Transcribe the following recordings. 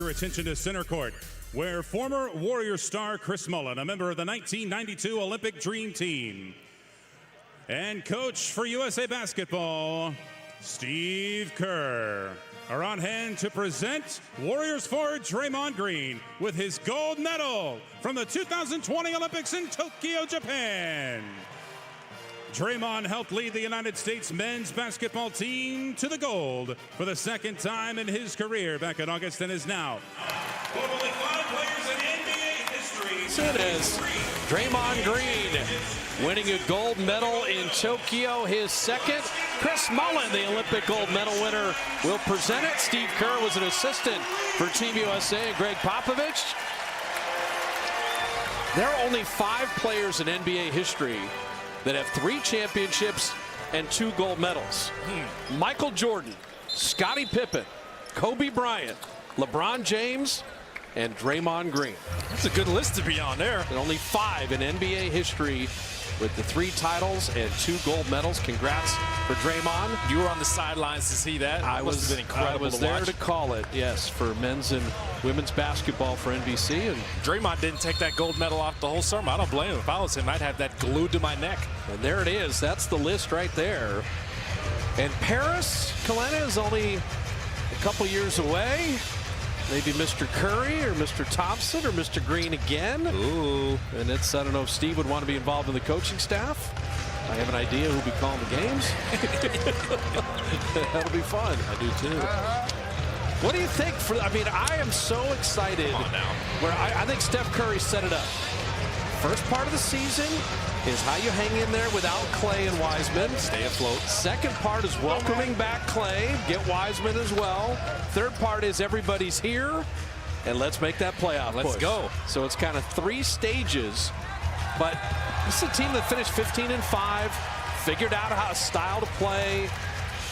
your attention to center court, where former Warrior star Chris Mullin, a member of the 1992 Olympic Dream Team, and coach for USA Basketball, Steve Kerr, are on hand to present Warriors forward Draymond Green with his gold medal from the 2020 Olympics in Tokyo, Japan. Draymond helped lead the United States men's basketball team to the gold for the second time in his career back in August, and is now one of only 5 players in NBA history. It is Draymond Green winning a gold medal in Tokyo, his second. Chris Mullin, the Olympic gold medal winner, will present it. Steve Kerr was an assistant for Team USA, and Greg Popovich. There are only 5 players in NBA history that have 3 championships and 2 gold medals. Michael Jordan, Scottie Pippen, Kobe Bryant, LeBron James, and Draymond Green. That's a good list to be on there. And only 5 in NBA history with the 3 titles and 2 gold medals. Congrats for Draymond. You were on the sidelines to see that. I was there to call it, yes, for men's and women's basketball for NBC. And Draymond didn't take that gold medal off the whole summer. I don't blame him. If I was him, I'd have that glued to my neck. And there it is. That's the list right there. And Paris, Kalena, is only a couple years away. Maybe Mr. Curry or Mr. Thompson or Mr. Green again. Ooh. And it's, I don't know if Steve would want to be involved in the coaching staff. I have an idea who'll be calling the games. That'll be fun. I do too. What do you think? I mean, I am so excited. Come on now. Where I think Steph Curry set it up. First part of the season is how you hang in there without Clay and Wiseman. Stay afloat. Second part is welcoming back Clay, get Wiseman as well. Third part is everybody's here, and let's make that playoff Let's push. go. So it's kind of 3 stages, but this is a team that finished 15-5, figured out how style to play,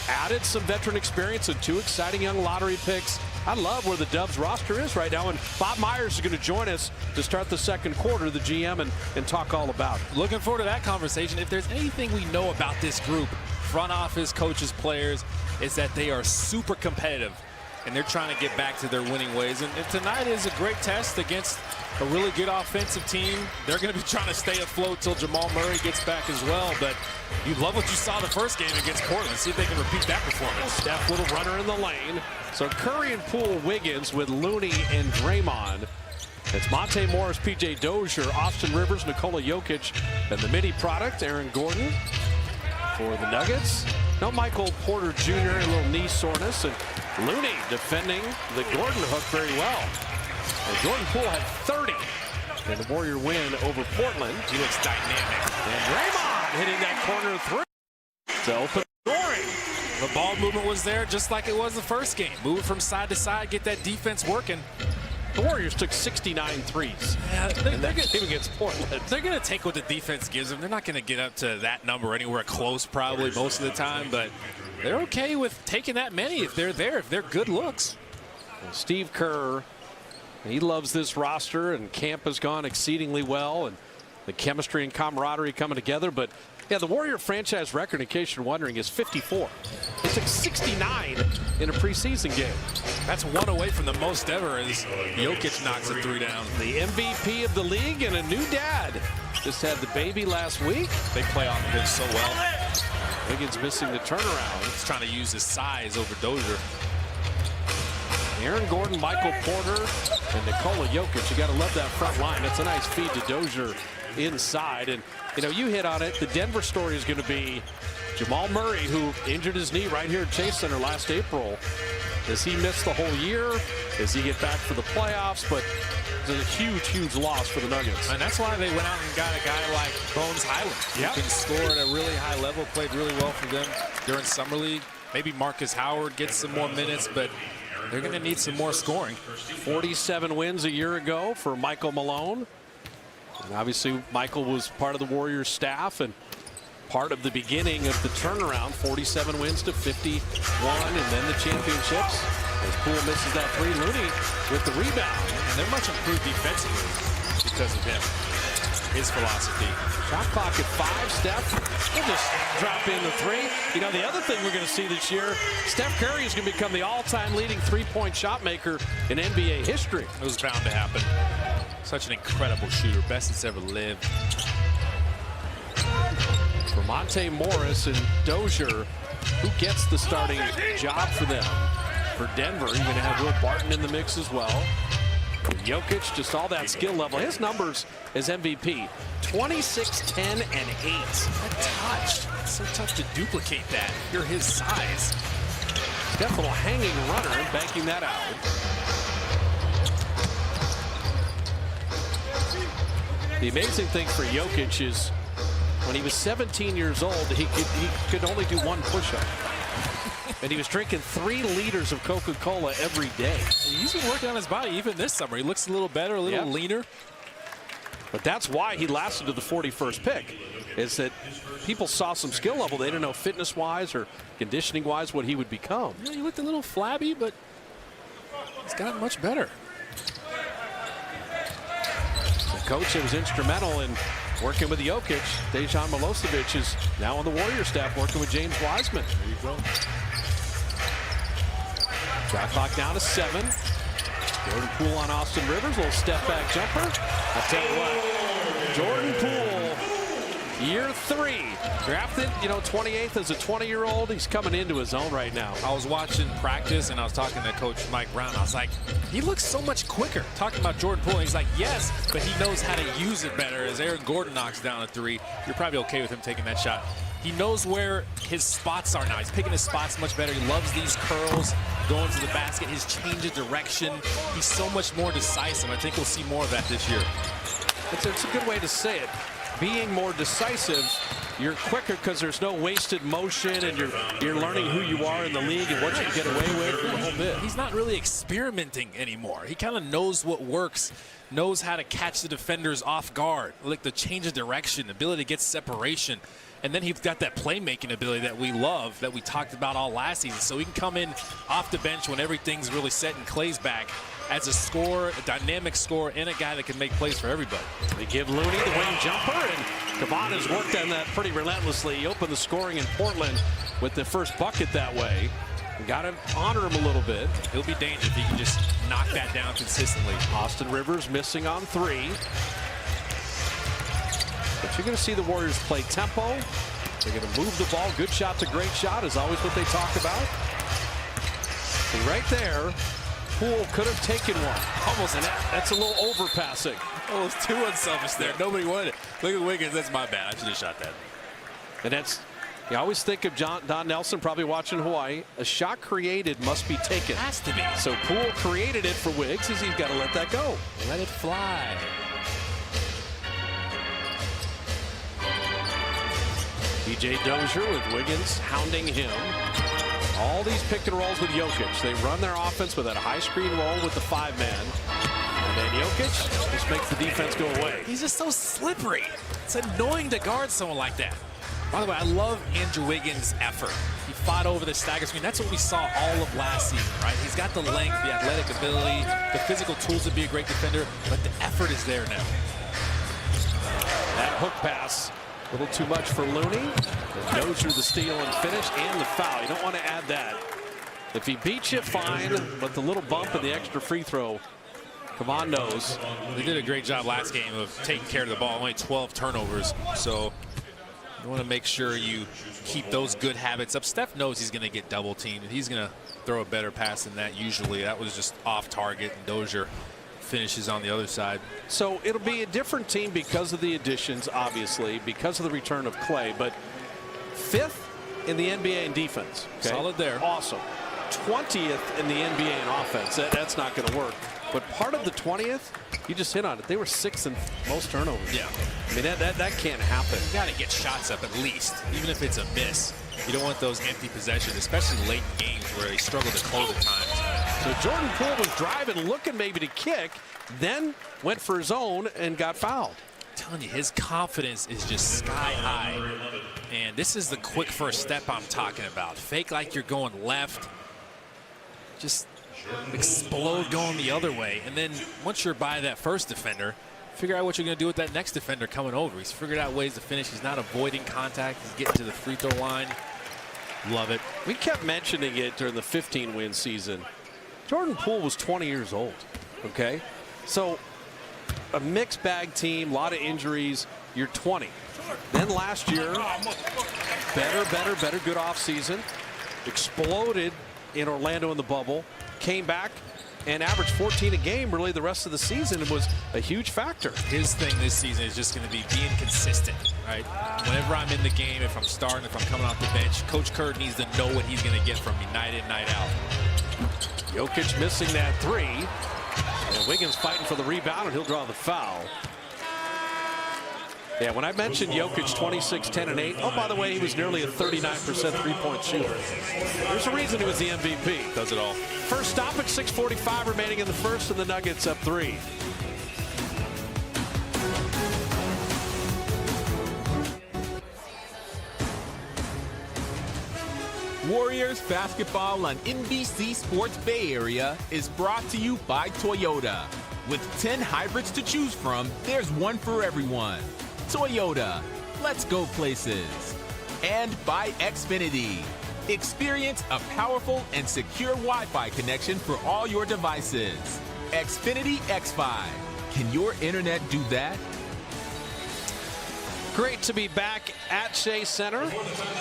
added some veteran experience and 2 exciting young lottery picks. I love where the Dubs roster is right now, and Bob Myers is going to join us to start the second quarter, the GM, and talk all about it. Looking forward to that conversation. If there's anything we know about this group, front office, coaches, players, is that they are super competitive, and they're trying to get back to their winning ways. And tonight is a great test against a really good offensive team. They're going to be trying to stay afloat till Jamal Murray gets back as well. But you love what you saw the first game against Portland. See if they can repeat that performance. Steph, little runner in the lane. So Curry and Poole, Wiggins with Looney and Draymond. It's Monte Morris, PJ Dozier, Austin Rivers, Nikola Jokic, and the mini product, Aaron Gordon for the Nuggets. No Michael Porter Jr., a little knee soreness, and Looney defending the Gordon hook very well. And Jordan Poole had 30 in the Warrior win over Portland. He looks dynamic. And Draymond hitting that corner 3 to open scoring. The ball movement was there just like it was the first game. Move from side to side, get that defense working. The Warriors took 69 threes. Yeah, They're even against Portland. They're going to take what the defense gives them. They're not going to get up to that number anywhere close probably most of the time, but they're okay with taking that many if they're there, if they're good looks. And Steve Kerr, he loves this roster, and camp has gone exceedingly well, and the chemistry and camaraderie coming together. But yeah, the Warrior franchise record, in case you're wondering, is 54. They took 69 in a preseason game. That's 1 away from the most ever as Jokic knocks a 3 down. The MVP of the league and a new dad. Just had the baby last week. They play off of him so well. Wiggins missing the turnaround. He's trying to use his size over Dozier. Aaron Gordon, Michael Porter, and Nikola Jokic. You got to love that front line. That's a nice feed to Dozier inside. And, you know, you hit on it. The Denver story is going to be Jamal Murray, who injured his knee right here at Chase Center last April. Does he miss the whole year? Does he get back for the playoffs? But it's a huge, huge loss for the Nuggets. And that's why they went out and got a guy like Bones Highland. Yep. Who can score at a really high level, played really well for them during Summer League. Maybe Marcus Howard gets some more minutes, but they're going to need some more scoring. 47 wins a year ago for Michael Malone. And obviously, Michael was part of the Warriors staff and part of the beginning of the turnaround. 47 wins to 51, and then the championships. As Poole misses that 3, Looney with the rebound. And they're much improved defensively because of him, his philosophy. Shot clock at 5. Steph He'll just drop in the three. You know, the other thing we're going to see this year, Steph Curry is going to become the all-time leading three-point shot maker in NBA history. It was bound to happen. Such an incredible shooter, best that's ever lived. For Monte Morris and Dozier, who gets the starting job for them? For Denver, you're going to have Will Barton in the mix as well. Jokic, just all that skill level. His numbers as MVP, 26, 10, and 8. That touch. It's so tough to duplicate that. You're his size. He's got a little hanging runner and banking that out. The amazing thing for Jokic is when he was 17 years old, he could only do one push-up. And he was drinking 3 liters of Coca-Cola every day. He's been working on his body even this summer. He looks a little better, a little leaner. But that's why he lasted to the 41st pick, is that people saw some skill level. They didn't know fitness-wise or conditioning-wise what he would become. Yeah, he looked a little flabby, but he's gotten much better. The coach that was instrumental in working with Jokic, Dejan Milosevic, is now on the Warrior staff working with James Wiseman. There you go. Shot clock down to 7. Jordan Poole on Austin Rivers, little step back jumper. I'll tell you what, Jordan Poole, year 3, drafted, 28th as a 20-year-old. He's coming into his own right now. I was watching practice and I was talking to Coach Mike Brown. I was like, he looks so much quicker. Talking about Jordan Poole, he's like, yes, but he knows how to use it better. As Aaron Gordon knocks down a 3, you're probably okay with him taking that shot. He knows where his spots are now. He's picking his spots much better. He loves these curls, going to the basket, his change of direction. He's so much more decisive. I think we'll see more of that this year. It's a good way to say it. Being more decisive, you're quicker because there's no wasted motion, and you're learning who you are in the league and what you can get away with and the whole bit. He's not really experimenting anymore. He kind of knows what works, knows how to catch the defenders off guard, like the change of direction, ability to get separation. And then he's got that playmaking ability that we love, that we talked about all last season. So he can come in off the bench when everything's really set and Clay's back as a scorer, a dynamic scorer, and a guy that can make plays for everybody. They give Looney the wing jumper, and Kevon has worked on that pretty relentlessly. He opened the scoring in Portland with the first bucket that way. Got to honor him a little bit. He'll be dangerous if he can just knock that down consistently. Austin Rivers missing on 3. But you're going to see the Warriors play tempo. They're going to move the ball. Good shot to great shot is always what they talk about. And right there, Poole could have taken one. Almost, and that's a little overpassing. Oh, it was too unselfish there. Nobody wanted it. Look at Wiggins. That's my bad. I should have shot that. And that's, you always think of Don Nelson probably watching Hawaii. A shot created must be taken. Has to be. So Poole created it for Wiggs. He's got to let that go. Let it fly. P.J. Dozier with Wiggins hounding him. All these pick and rolls with Jokic. They run their offense with that high screen roll with the 5-man. And then Jokic just makes the defense go away. He's just so slippery. It's annoying to guard someone like that. By the way, I love Andrew Wiggins' effort. He fought over the stagger screen. That's what we saw all of last season, right? He's got the length, the athletic ability, the physical tools to be a great defender, but the effort is there now. That hook pass. A little too much for Looney. Dozier the steal and finish and the foul. You don't want to add that. If he beats you, fine. But the little bump and the extra free throw, Kevon knows. They did a great job last game of taking care of the ball. Only 12 turnovers. So you want to make sure you keep those good habits up. Steph knows he's going to get double teamed. And he's going to throw a better pass than that usually. That was just off target. And Dozier finishes on the other side. So it'll be a different team because of the additions, obviously, because of the return of Clay. But 5th in the NBA in defense. Okay? Solid there. Awesome. 20th in the NBA in offense. That's not going to work. But part of the 20th, you just hit on it. They were 6th in most turnovers. Yeah. I mean, that can't happen. You got to get shots up at least, even if it's a miss. You don't want those empty possessions, especially late in games where they struggle to close at times. So Jordan Poole was driving, looking maybe to kick, then went for his own and got fouled. I'm telling you, his confidence is just sky high. And this is the quick first step I'm talking about. Fake like you're going left. Just explode going the other way. And then once you're by that first defender, figure out what you're going to do with that next defender coming over. He's figured out ways to finish. He's not avoiding contact. He's getting to the free throw line. Love it. We kept mentioning it during the 15-win season. Jordan Poole was 20 years old. Okay, so a mixed bag team, a lot of injuries. You're 20. Then last year, better, good off season. Exploded in Orlando in the bubble. Came back and averaged 14 a game really the rest of the season. It was a huge factor. His thing this season is just going to be being consistent, right? Whenever I'm in the game, if I'm starting, if I'm coming off the bench, Coach Kerr needs to know what he's going to get from me night in, night out. Jokic missing that three. And Wiggins fighting for the rebound, and he'll draw the foul. Yeah, when I mentioned Jokic 26, 10, and 8, oh, by the way, he was nearly a 39% three-point shooter. There's a reason he was the MVP. Does it all. First stop at 6:45 remaining in the first, and the Nuggets up 3. Warriors basketball on NBC Sports Bay Area is brought to you by Toyota. With 10 hybrids to choose from, there's one for everyone. Toyota, let's go places. And by Xfinity. Experience a powerful and secure Wi-Fi connection for all your devices. Xfinity X5. Can your internet do that? Great to be back at Chase Center.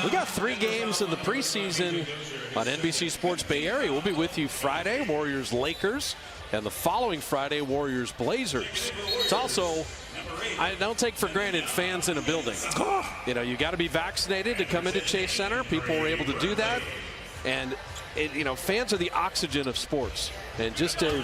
We got 3 games in the preseason on NBC Sports Bay Area. We'll be with you Friday, Warriors-Lakers, and the following Friday, Warriors-Blazers. It's also, I don't take for granted, fans in a building. You know, you got to be vaccinated to come into Chase Center. People were able to do that. And, fans are the oxygen of sports. And just to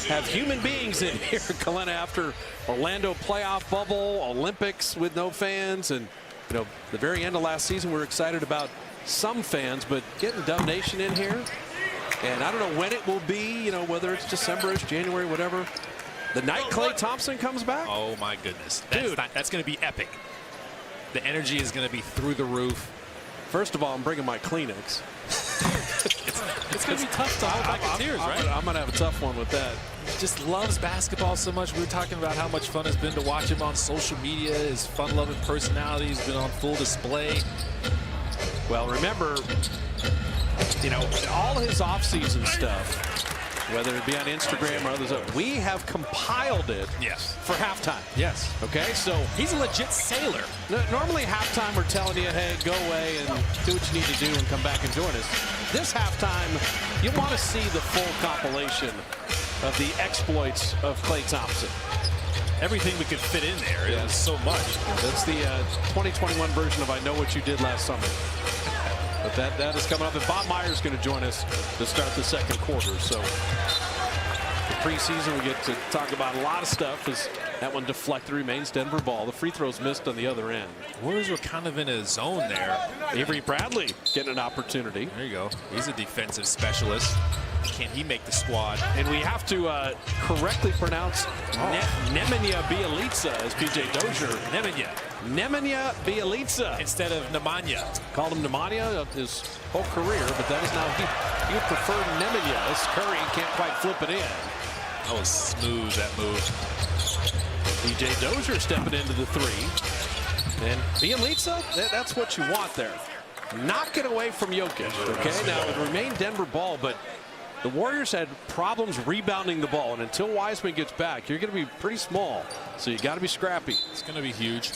have human beings in here, Kalena, after Orlando playoff bubble, Olympics with no fans, and, the very end of last season, we were excited about some fans, but getting Dub Nation in here, and I don't know when it will be, whether it's December-ish, January, whatever. The night Klay Thompson comes back? Oh, my goodness. Dude. That's going to be epic. The energy is going to be through the roof. First of all, I'm bringing my Kleenex. It's going to be tough to hold back the tears, right? I'm going to have a tough one with that. Just loves basketball so much. We were talking about how much fun it's been to watch him on social media. His fun-loving personality has been on full display. Well, remember, all his off-season stuff, whether it be on Instagram or others, we have compiled it for halftime. Yes. Okay, so he's a legit sailor. Normally halftime we're telling you, hey, go away and do what you need to do and come back and join us. This halftime, you want to see the full compilation of the exploits of Klay Thompson. Everything we could fit in there. It was so much. That's the 2021 version of I Know What You Did Last Summer. But that is coming up, and Bob Myers is going to join us to start the second quarter. So the preseason, we get to talk about a lot of stuff as that one deflected, remains Denver ball. The free throws missed on the other end. Warriors were kind of in a zone there. Avery Bradley getting an opportunity. There you go. He's a defensive specialist. Can he make the squad? And we have to correctly pronounce Nemanja Bjelica as P.J. Dozier. Nemanja Bjelica. Instead of Nemanja. Called him Nemanja his whole career, but that is now he would prefer Nemanja as Curry can't quite flip it in. That was smooth, that move. P.J. Dozier stepping into the 3. And Bjelica, that's what you want there. Knock it away from Jokic, okay? Now, it remained Denver ball, but the Warriors had problems rebounding the ball, and until Wiseman gets back, you're going to be pretty small, so you got to be scrappy. It's going to be huge.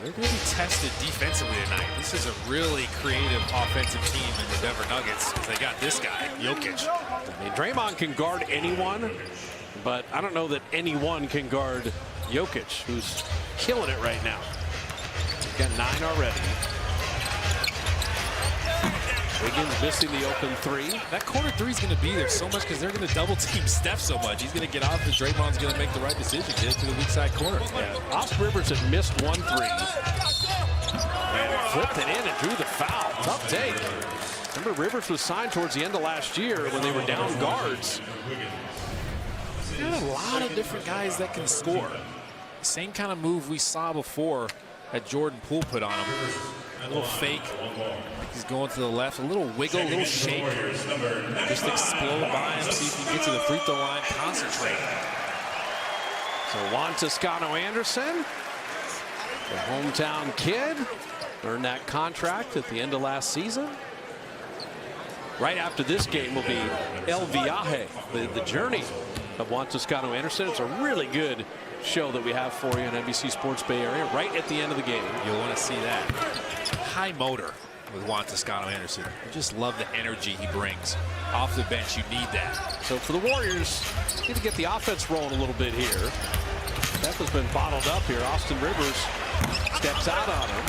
They're going to be tested defensively tonight. This is a really creative offensive team in the Denver Nuggets because they got this guy, Jokic. I mean, Draymond can guard anyone, but I don't know that anyone can guard Jokic, who's killing it right now. He's got 9 already. Wiggins missing the open 3. That corner 3 is going to be there so much because they're going to double team Steph so much. He's going to get off and Draymond's going to make the right decision. Get it to the weak side corner. Yeah. Austin Rivers had missed 1 3. And flipped it in and drew the foul. Tough take. Remember, Rivers was signed towards the end of last year when they were down guards. There's a lot of different guys that can score. Same kind of move we saw before that Jordan Poole put on him. A little fake. He's going to the left. A little wiggle, a little shake. Just explode by him. See if he can get to the free throw line. Concentrate. So Juan Toscano-Anderson, the hometown kid, earned that contract at the end of last season. Right after this game will be El Viaje, the journey of Juan Toscano-Anderson. It's a really good show that we have for you on NBC Sports Bay Area right at the end of the game. You'll want to see that. High motor with Juan Toscano-Anderson. I just love the energy he brings. Off the bench, you need that. So for the Warriors, need to get the offense rolling a little bit here. Steph has been bottled up here. Austin Rivers steps out on him.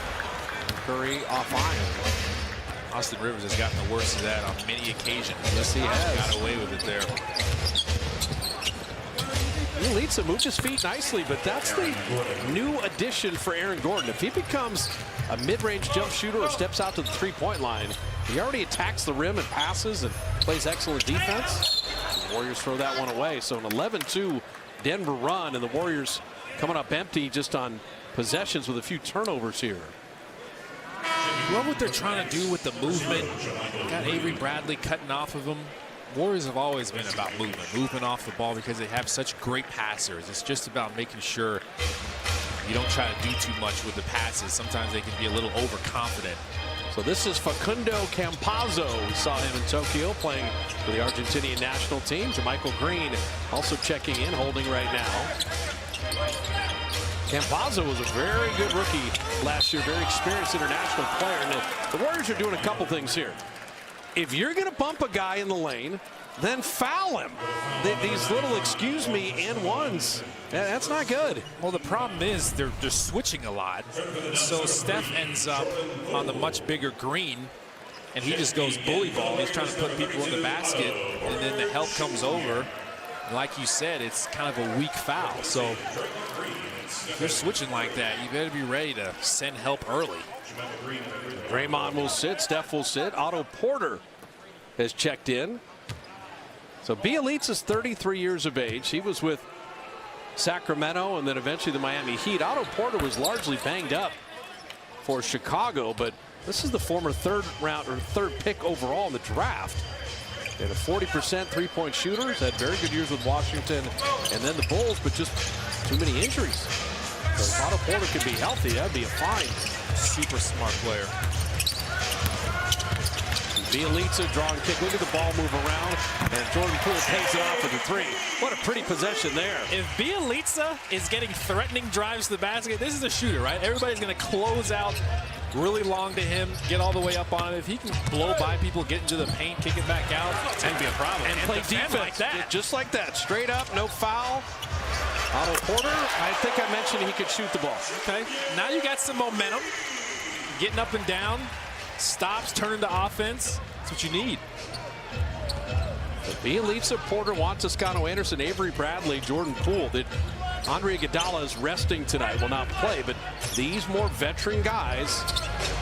Curry off iron. Austin Rivers has gotten the worst of that on many occasions. Yes, he has. Got away with it there. Bjelica moves his feet nicely, but that's the new addition for Aaron Gordon. If he becomes a mid-range jump shooter or steps out to the three-point line, he already attacks the rim and passes and plays excellent defense. The Warriors throw that one away. So an 11-2 Denver run, and the Warriors coming up empty just on possessions with a few turnovers here. Love what they're trying to do with the movement. Got Avery Bradley cutting off of him. Warriors have always been about moving off the ball because they have such great passers. It's just about making sure you don't try to do too much with the passes. Sometimes they can be a little overconfident. So this is Facundo Campazzo. We saw him in Tokyo playing for the Argentinian national team. JaMychal Green also checking in, holding right now. Campazzo was a very good rookie last year, very experienced international player. And the Warriors are doing a couple things here. If you're going to bump a guy in the lane, then foul him. These little excuse me and ones, that's not good. Well, the problem is they're switching a lot. So Steph ends up on the much bigger Green, and he just goes bully ball. He's trying to put people in the basket, and then the help comes over. And like you said, it's kind of a weak foul. So if you're switching like that, you better be ready to send help early. Draymond will sit, Steph will sit. Otto Porter has checked in. So Bjelica's 33 years of age. He was with Sacramento and then eventually the Miami Heat. Otto Porter was largely banged up for Chicago, but this is the former third pick overall in the draft. And a 40% three-point shooter. He's had very good years with Washington and then the Bulls, but just too many injuries. So if Otto Porter could be healthy, that'd be a fine. Super smart player. Bjelica drawing kick. Look at the ball move around, and Jordan Poole takes it off for the three. What a pretty possession there. If Bjelica is getting threatening drives to the basket, this is a shooter, right? Everybody's going to close out really long to him, get all the way up on him. If he can blow by people, get into the paint, kick it back out, it's going to be a problem. And play defense like that. Just like that. Straight up, no foul. Otto Porter, I think I mentioned he could shoot the ball. Okay, now you got some momentum. Getting up and down, stops, turning to offense. That's what you need. Bjelica, Porter, Juan Toscano-Anderson, Avery Bradley, Jordan Poole. Andre Iguodala is resting tonight, will not play, but these more veteran guys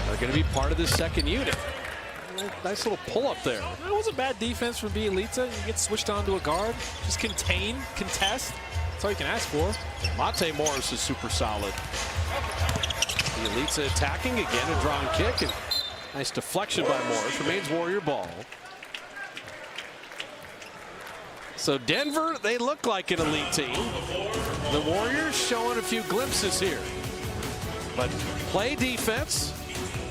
are going to be part of this second unit. Nice little pull-up there. It was a bad defense from Bjelica. You get switched on to a guard. Just contain, contest. That's all you can ask for. Monte Morris is super solid. Bjelica attacking again, a drawing kick, and nice deflection by Morris. Remains Warrior ball. So Denver, they look like an elite team. The Warriors showing a few glimpses here. But play defense,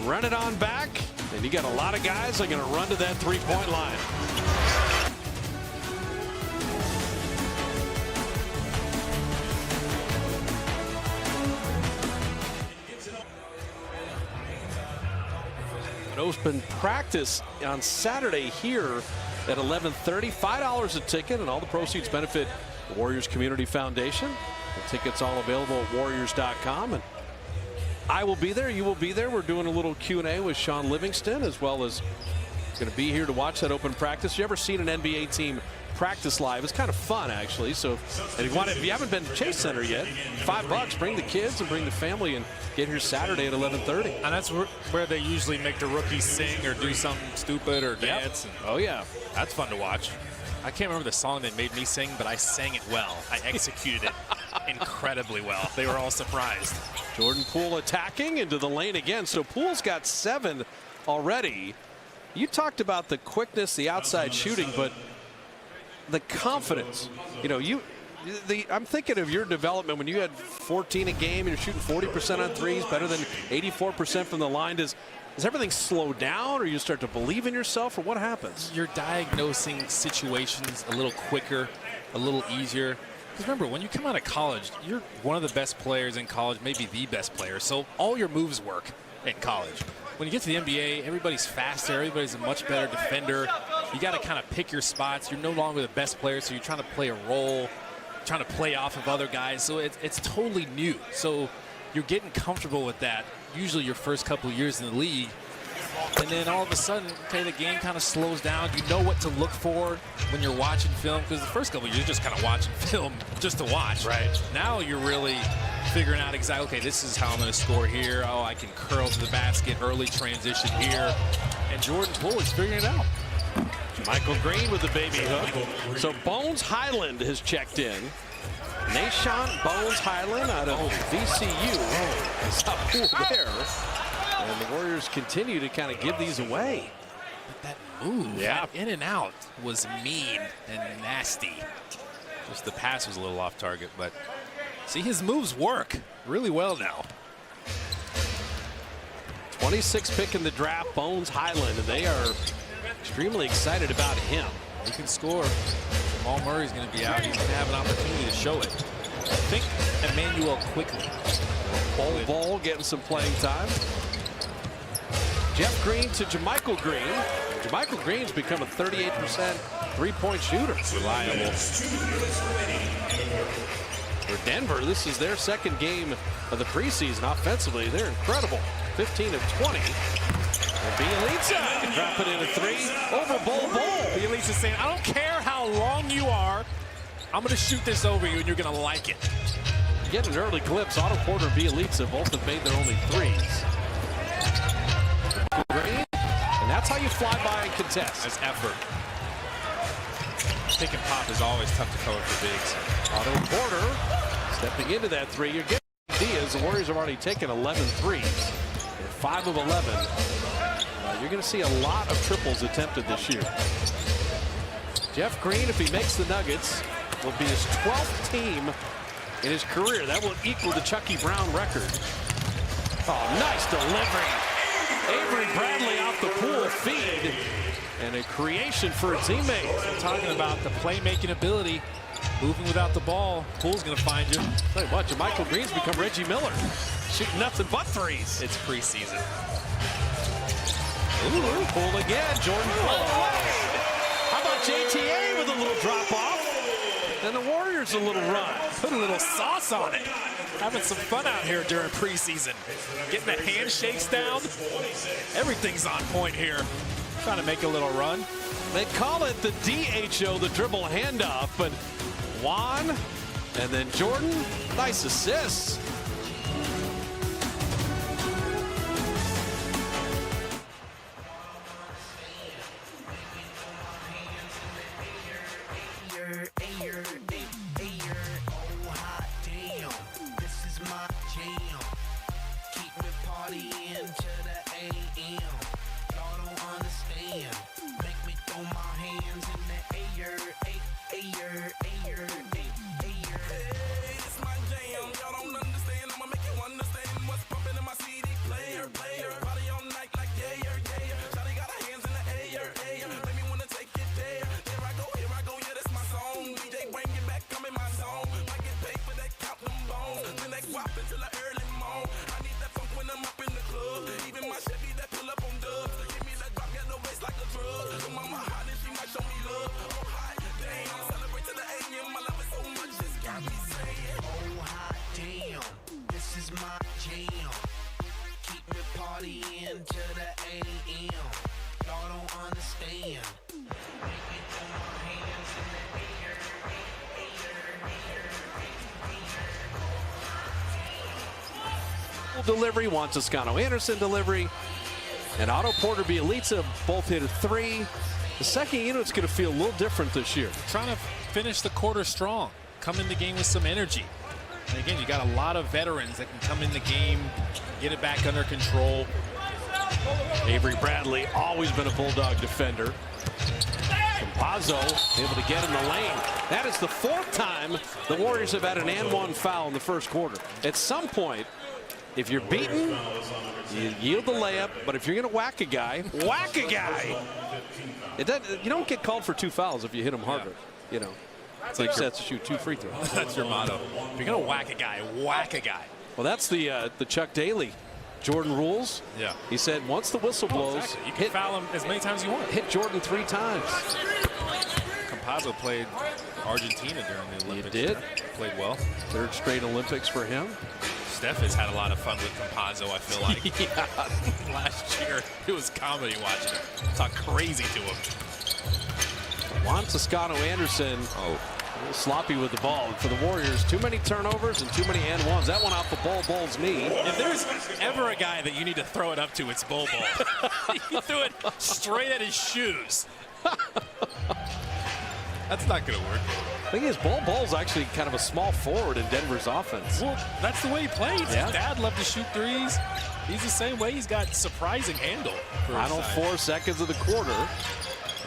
run it on back, and you got a lot of guys that are going to run to that three-point line. An open practice on Saturday here at 11:30. $5 a ticket, and all the proceeds benefit the Warriors Community Foundation. The tickets all available at warriors.com. And I will be there. You will be there. We're doing a little Q&A with Sean Livingston, as well as going to be here to watch that open practice. You ever seen an NBA team practice live? It's kind of fun, actually. So if you haven't been to Chase Center yet, $5, bring the kids and bring the family and get here Saturday at 11:30. And that's where they usually make the rookies sing or do something stupid or dance. Yep. Oh, yeah. That's fun to watch. I can't remember the song they made me sing, but I sang it well. I executed it incredibly well. They were all surprised. Jordan Poole attacking into the lane again. So Poole's got 7 already. You talked about the quickness, the outside shooting, but the confidence. You know, I'm thinking of your development when you had 14 a game and you're shooting 40% on threes, better than 84% from the line. Does everything slow down, or you start to believe in yourself, or what happens? You're diagnosing situations a little quicker, a little easier. Because remember, when you come out of college, you're one of the best players in college, maybe the best player. So all your moves work in college. When you get to the NBA, everybody's faster, everybody's a much better defender. You got to kind of pick your spots. You're no longer the best player, so you're trying to play a role, trying to play off of other guys. So it's totally new. So you're getting comfortable with that, usually your first couple of years in the league. And then all of a sudden, okay, the game kind of slows down. You know what to look for when you're watching film, because the first couple of years, you're just kind of watching film just to watch. Right. Now you're really figuring out exactly, okay, this is how I'm going to score here. Oh, I can curl to the basket, early transition here. And Jordan Poole is figuring it out. Michael Green with the baby hook. So Bones Highland has checked in. Nahshon Bones Highland out of VCU. Oh, saw Poole there. And the Warriors continue to kind of give these away. But that move, that in and out, was mean and nasty. Just the pass was a little off target, but see, his moves work really well now. 26th pick in the draft, Bones Highland, and they are extremely excited about him. He can score. Jamal Murray's going to be out. He's going to have an opportunity to show it. I think Emmanuel quickly. Bol getting some playing time. Jeff Green to JaMychal Green. JaMychal Green's become a 38% three-point shooter. Reliable. For Denver, this is their second game of the preseason. Offensively, they're incredible. 15 of 20. And Bjelica can drop it in a three over Bol. Bjelica's saying, I don't care how long you are, I'm going to shoot this over you and you're going to like it. Getting an early glimpse. Otto Porter and Bjelica both have made their only threes. Green, and that's how you fly by and contest. That's effort. Pick and pop is always tough to cover for bigs. Otto Porter stepping into that three. You're getting ideas. The Warriors have already taken 11 threes. They're 5 of 11. You're going to see a lot of triples attempted this year. Jeff Green, if he makes the Nuggets, will be his 12th team in his career. That will equal the Chucky Brown record. Oh, nice delivery. Avery Bradley off the Poole feed, and a creation for a teammate. I'm talking about the playmaking ability, moving without the ball. Poole's going to find you. Tell you what, JaMychal Green's become Reggie Miller, shooting nothing but threes. It's preseason. Ooh, Poole again. Jordan Poole. How about JTA with a little drop off? And the Warriors a little run. Put a little sauce on it. Having some fun out here during preseason. Getting the handshakes down. Everything's on point here. Trying to make a little run. They call it the DHO, the dribble handoff, but Juan and then Jordan, nice assists. Delivery, Juan Toscano-Anderson delivery, and Otto Porter, Bjelica both hit a three. The second unit's going to feel a little different this year. Trying to finish the quarter strong, come in the game with some energy. And again, you got a lot of veterans that can come in the game, get it back under control. Avery Bradley, always been a Bulldog defender. From Campazzo able to get in the lane. That is the 4th time the Warriors have had an and one foul in the first quarter. At some point, if you're beaten, you yield the layup, but if you're going to whack a guy, whack a guy. You don't get called for 2 fouls if you hit him harder. You know, it's like sets to shoot 2 free throws. That's your motto. If you're going to whack a guy, whack a guy. Well, that's the Chuck Daly Jordan rules. Yeah. He said once the whistle blows, exactly. You can foul him as many times as you want. Hit Jordan 3 times. Campazzo played Argentina during the Olympics. He did. Played well. 3rd straight Olympics for him. Steph has had a lot of fun with Campazzo, I feel like. Yeah. Last year, it was comedy watching him. Talk crazy to him. Juan Toscano-Anderson, a little sloppy with the ball. For the Warriors, too many turnovers and too many and ones. That one off of Bull's knee. If there's ever a guy that you need to throw it up to, it's Bull. He threw it straight at his shoes. That's not going to work. The thing is, Bull's actually kind of a small forward in Denver's offense. Well, that's the way he plays. Yeah. His dad loved to shoot threes. He's the same way. He's got surprising handle. Final 4 seconds of the quarter.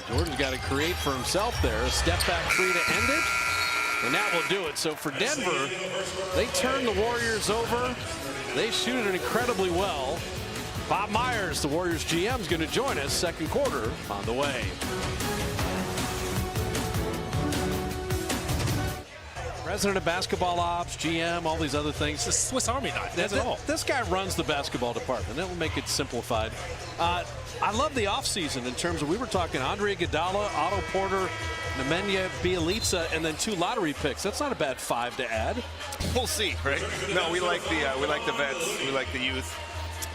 Jordan's got to create for himself there. A step back 3 to end it. And that will do it. So for Denver, they turn the Warriors over. They shoot it incredibly well. Bob Myers, the Warriors GM, is going to join us. Second quarter on the way. President of basketball ops, GM, all these other things. It's a Swiss Army knife. That's it all. This guy runs the basketball department. That will make it simplified. I love the offseason in terms of, we were talking Andre Iguodala, Otto Porter, Nemanja Bjelica, and then 2 lottery picks. That's not a bad 5 to add. We'll see, right? No, we like the vets. We like the youth.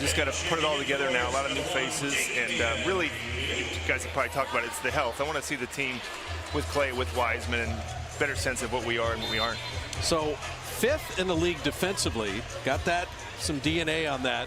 Just got to put it all together now. A lot of new faces, and really, you guys have probably talked about it. It's the health. I want to see the team with Clay, with Wiseman, and better sense of what we are and what we aren't. So 5th in the league defensively, got that, some DNA on that,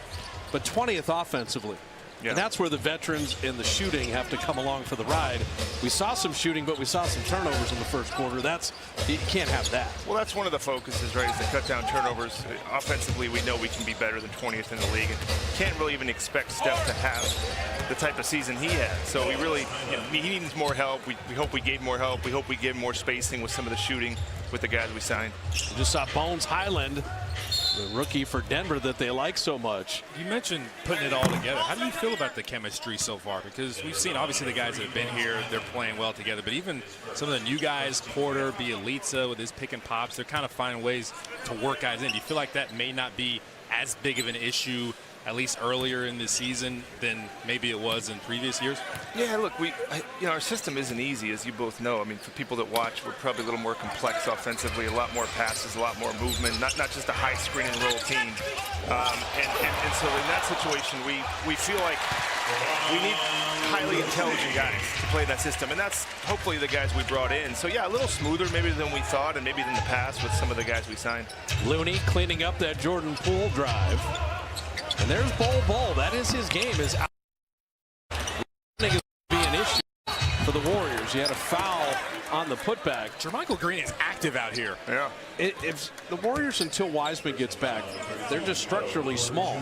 but 20th offensively. Yeah. And that's where the veterans and the shooting have to come along for the ride. We saw some shooting, but we saw some turnovers in the first quarter. You can't have that. Well, that's one of the focuses, right, is to cut down turnovers. Offensively, we know we can be better than 20th in the league. And can't really even expect Steph to have the type of season he had. So we really, he needs more help. We hope we gave more help. We hope we give more spacing with some of the shooting with the guys we signed. We just saw Bones Highland, the rookie for Denver that they like so much. You mentioned putting it all together. How do you feel about the chemistry so far? Because we've seen, obviously, the guys that have been here, they're playing well together. But even some of the new guys, Porter, Bjelica, with his pick and pops, they're kind of finding ways to work guys in. Do you feel like that may not be as big of an issue, at least earlier in the season, than maybe it was in previous years? Yeah, look, our system isn't easy, as you both know. I mean, for people that watch, we're probably a little more complex offensively, a lot more passes, a lot more movement, not just a high screen and roll team. And so in that situation, we feel like we need highly intelligent guys to play that system, and that's hopefully the guys we brought in. So yeah, a little smoother maybe than we thought, and maybe than the past with some of the guys we signed. Looney cleaning up that Jordan Poole drive. And there's Bull. That is his game. Is out. Be an issue for the Warriors. You had a foul on the putback. Jermichael Green is active out here. Yeah. If the Warriors, until Wiseman gets back, they're just structurally small.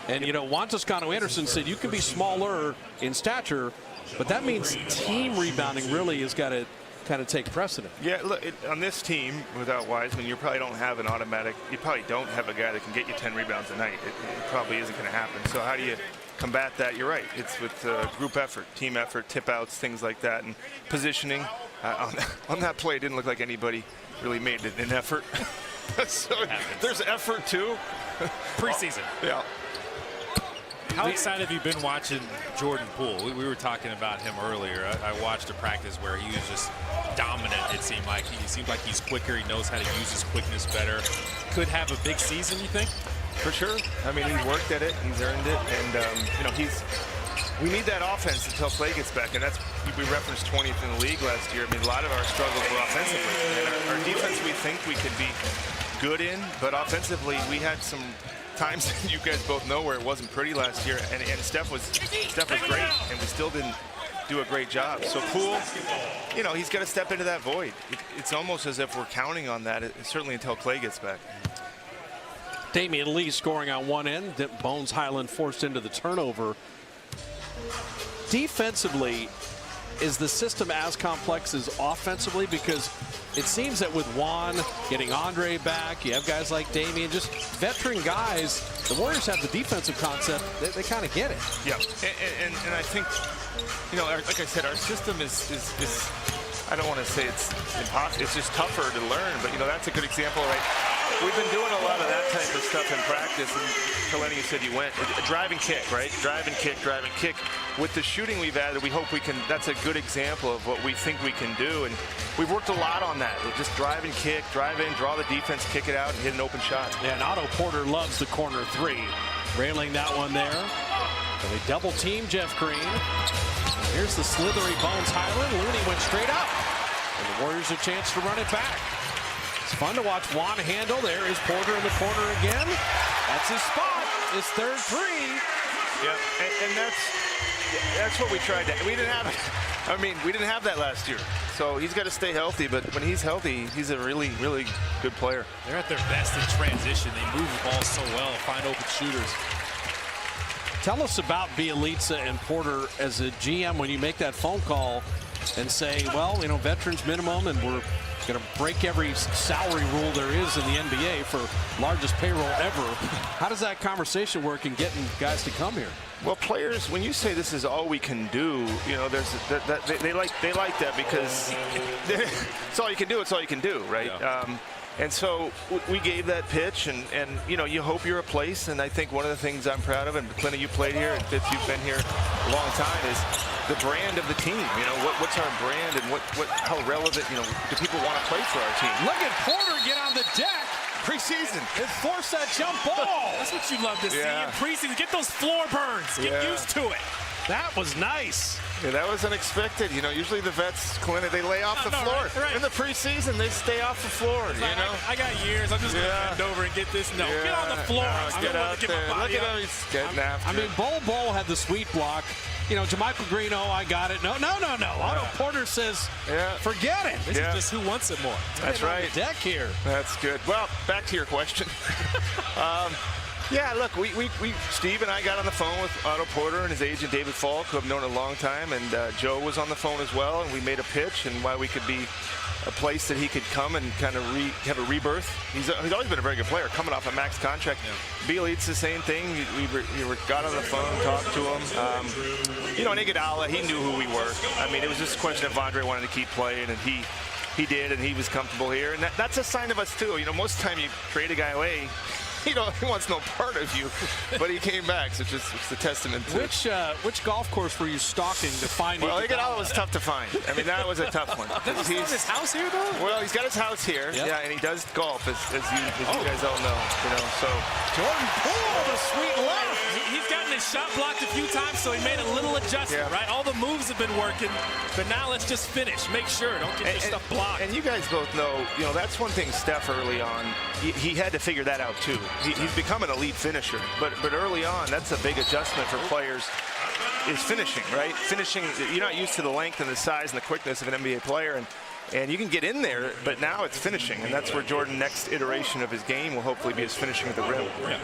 And, Juan Toscano-Anderson said you can be smaller in stature, but that means team rebounding really has got to kind of take precedent. Yeah, look, on this team, without Wiseman, you probably don't have an automatic, you probably don't have a guy that can get you 10 rebounds a night. It probably isn't going to happen. So how do you combat that? You're right. It's with group effort, team effort, tip outs, things like that, and positioning. On that play, it didn't look like anybody really made an effort. So there's effort, too. Preseason. Yeah. How excited have you been watching Jordan Poole? We were talking about him earlier. I watched a practice where he was just dominant, it seemed like. He seemed like he's quicker. He knows how to use his quickness better. Could have a big season, you think? For sure. I mean, he's worked at it. He's earned it. And, we need that offense until Clay gets back. And we referenced 20th in the league last year. I mean, a lot of our struggles were offensively. And our defense, we think we could be good in. But offensively, we had some times that you guys both know where it wasn't pretty last year, and Steph was great, and we still didn't do a great job. So Poole, he's got to step into that void. It's almost as if we're counting on that, certainly until Clay gets back. Damian Lee scoring on one end, Bones Highland forced into the turnover. Defensively, is the system as complex as offensively? Because it seems that with Juan getting Andre back, you have guys like Damian, just veteran guys. The Warriors have the defensive concept. They kind of get it. Yeah, and I think, you know, like I said, our system is I don't want to say it's impossible. It's just tougher to learn. But, you know, that's a good example, right? We've been doing a lot of that type of stuff in practice. And Kaleni, you said you went. Drive and kick, right? Drive and kick, drive and kick. With the shooting we've added, we hope we can, that's a good example of what we think we can do. And we've worked a lot on that. Just drive and kick, drive in, draw the defense, kick it out, and hit an open shot. Yeah, and Otto Porter loves the corner three. Railing that one there. And they double team Jeff Green. Here's the slithery Bones Highland. Looney went straight up. And the Warriors a chance to run it back. It's fun to watch Juan handle. There is Porter in the corner again. That's his spot. His third three. Yeah, and that's what we tried to. We didn't have. I mean, we didn't have that last year. So he's got to stay healthy. But when he's healthy, he's a really, really good player. They're at their best in transition. They move the ball so well, find open shooters. Tell us about Bjelica and Porter as a GM when you make that phone call and say, well, you know, veterans minimum, and we're going to break every salary rule there is in the NBA for largest payroll ever. How does that conversation work in getting guys to come here? Well, players, when you say this is all we can do, you know, there's they like that because it's all you can do. It's all you can do, right? Yeah. And so we gave that pitch, and you know, you hope you're a place. And I think one of the things I'm proud of, and Clinton, you played here, and Fitz, you've been here a long time, is the brand of the team. You know, what's our brand, and how relevant, you know, do people want to play for our team? Look at Porter get on the deck. Preseason. And force that jump ball. That's what you love to see Yeah. in preseason. Get those floor burns. Get Yeah. used to it. That was nice. Yeah, that was unexpected. You know, usually the vets, Clinton, they lay off the floor. Right. In the preseason, they stay off the floor. You know. I got years. I'm just going to Yeah. bend over and get this. No, Yeah. get on the floor. No, I still get want out to get there. my body Look at up. him. He's getting after I mean, it. Bol had the sweet block. You know, Jermichael Green, oh, I got it. No. Otto Porter says, Yeah. forget it. This Yeah. is just who wants it more. That's On right. the deck here. That's good. Well, back to your question. Yeah, look, we Steve and I got on the phone with Otto Porter and his agent David Falk, who I've known a long time, and Joe was on the phone as well, and we made a pitch and why we could be a place that he could come and kind of have a rebirth. He's always been a very good player, coming off a max contract. Yeah. Bjelica's the same thing. We got on the phone, talked to him. You know, and Iguodala, he knew who we were. I mean, it was just a question of Andre wanted to keep playing, and he did, and he was comfortable here. And that's a sign of us, too. You know, most of the time you trade a guy away, he wants no part of you, but he came back, so it's a testament to Which golf course were you stalking to find? Well, Iguodala was tough to find. I mean, that was a tough one. Does he have his house here, though? Well, he's got his house here, Yep. yeah, and he does golf, as you guys all know. You know, so Jordan Poole, the sweet left. He's gotten his shot blocked a few times, so he made a little adjustment, Yeah. right? All the moves have been working, but now let's just finish. Make sure, don't get your stuff blocked. And you guys both know, you know, that's one thing Steph early on, he had to figure that out too. He's become an elite finisher, but early on, that's a big adjustment for players, is finishing, right? Finishing, you're not used to the length and the size and the quickness of an NBA player, and you can get in there, but now it's finishing, and that's where Jordan's next iteration of his game will hopefully be his finishing at the rim. Yeah.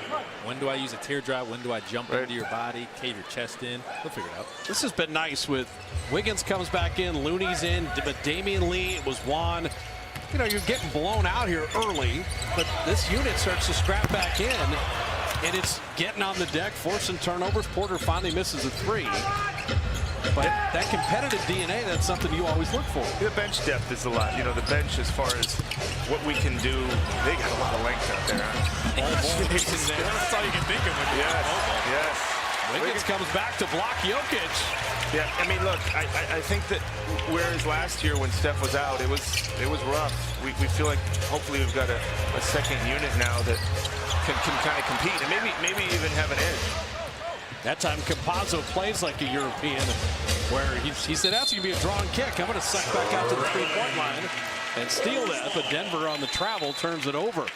When do I use a teardrop? When do I jump Right. into your body, cave your chest in? We'll figure it out. This has been nice with Wiggins comes back in, Looney's in, but Damian Lee, it was Juan. You know, you're getting blown out here early, but this unit starts to scrap back in, and it's getting on the deck, forcing turnovers. Porter finally misses a three. But that competitive DNA, that's something you always look for. The bench depth is a lot. You know, the bench as far as what we can do, they got a lot of length out there. That's all you can think of when you're Yes. Wiggins comes back to block Jokic. Yeah, I mean, look, I think that whereas last year when Steph was out, it was rough. We feel like hopefully we've got a second unit now that can kind of compete and maybe even have an edge. That time Campazzo plays like a European, where he said that's going to be a drawn kick. I'm going to suck back out to the three-point line and steal that, but Denver on the travel turns it over.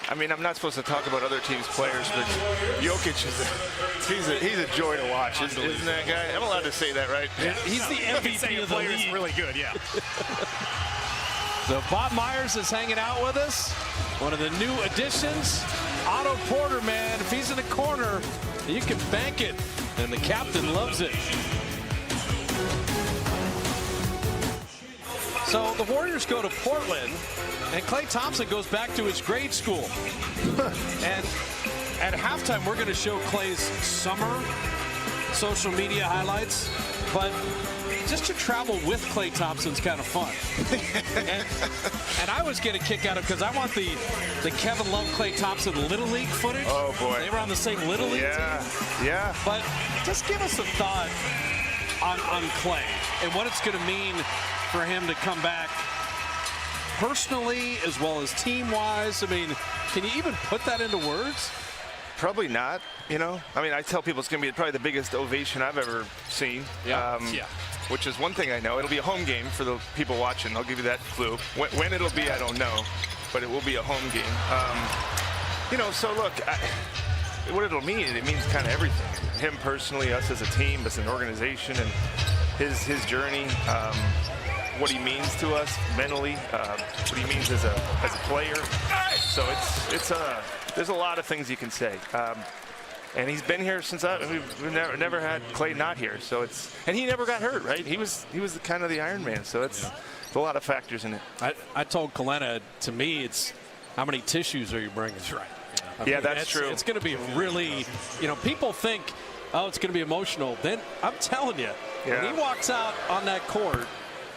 I mean, I'm not supposed to talk about other teams' players, but Jokic he's a joy to watch, isn't that guy? I'm allowed to say that, right? He's the MVP of the league. really good, yeah. So Bob Myers is hanging out with us. One of the new additions, Otto Porter, man. If he's in the corner, you can bank it, and the captain loves it. So the Warriors go to Portland, and Klay Thompson goes back to his grade school. And at halftime, we're going to show Klay's summer social media highlights, but just to travel with Klay Thompson's kind of fun. and I always get a kick out of it because I want the Kevin Love, Klay Thompson Little League footage. Oh, boy. They were on the same Little League team. Yeah. But just give us a thought on Klay and what it's going to mean for him to come back personally as well as team-wise. I mean, can you even put that into words? Probably not, you know. I mean, I tell people it's going to be probably the biggest ovation I've ever seen. Yeah. Which is one thing I know. It'll be a home game for the people watching. I'll give you that clue. When it'll be, I don't know. But it will be a home game. You know, so look, what it'll mean, it means kind of everything. Him personally, us as a team, as an organization, and his journey, what he means to us mentally, what he means as a player. So there's a lot of things you can say. And he's been here since we've never had Klay not here. So and he never got hurt, right? He was kind of the Iron Man. So it's a lot of factors in it. I told Kalena, to me, it's how many tissues are you bringing? That's right. Yeah, that's true. It's going to be really, you know, people think, oh, it's going to be emotional. Then I'm telling you, when he walks out on that court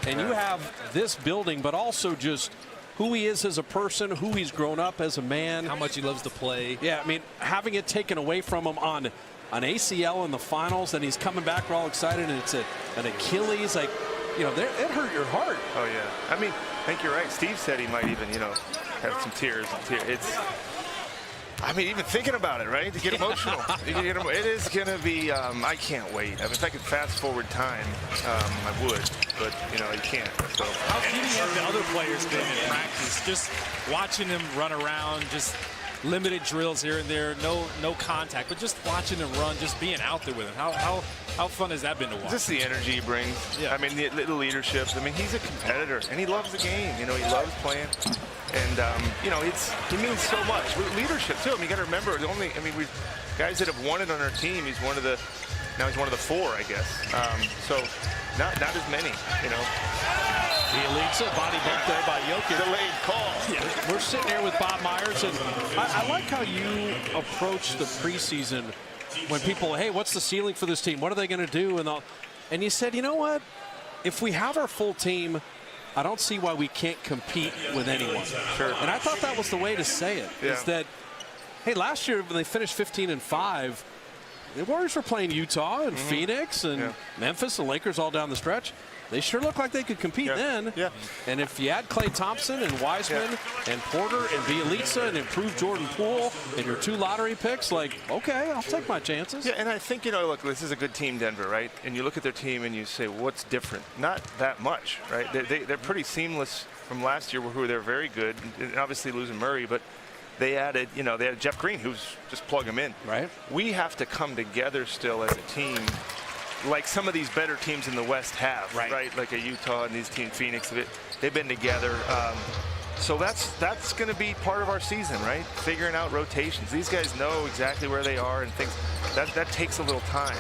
and you have this building, but also just who he is as a person, who he's grown up as a man. How much he loves to play. Yeah, I mean, having it taken away from him on an ACL in the finals, and he's coming back, we're all excited, and it's an Achilles, like, you know, it hurt your heart. Oh, yeah. I mean, I think you're right. Steve said he might even, you know, have some tears. I mean, even thinking about it, right? To get emotional. It is going to be, I can't wait. I mean, if I could fast forward time, I would. But, you know, you can't. So. How keen have the other players been in practice? Just watching them run around, just limited drills here and there, no contact, but just watching them run, just being out there with them. How fun has that been to watch? Just the energy he brings. Yeah. I mean, the leadership. I mean, he's a competitor, and he loves the game. You know, he loves playing. And, you know, he means so much. Leadership, too. I mean, you got to remember, guys that have won it on our team, now he's one of the four, I guess. So, not as many, you know. Bielitsa, body bump there by Jokic. Delayed call. Yeah. We're sitting here with Bob Myers, and I like how you approach the preseason when people, hey, what's the ceiling for this team? What are they going to do? And you said, you know what? If we have our full team, I don't see why we can't compete with anyone. Sure. And I thought that was the way to say it. Yeah. Is that, hey, last year when they finished 15-5, the Warriors were playing Utah and Phoenix and Memphis, the Lakers all down the stretch. They sure looked like they could compete then. Yeah. And if you add Klay Thompson and Wiseman and Porter and Bielitsa and improve Jordan Poole and your 2 lottery picks, like, okay, I'll take my chances. Yeah, and I think, you know, look, this is a good team, Denver, right? And you look at their team and you say, what's different? Not that much, right? They're pretty seamless from last year, who they're very good, and obviously losing Murray, but they added Jeff Green, who's just plug him in. Right. We have to come together still as a team, like some of these better teams in the West have, right? Like a Utah and these teams, Phoenix, they've been together. So that's going to be part of our season, right? Figuring out rotations. These guys know exactly where they are and things. That takes a little time.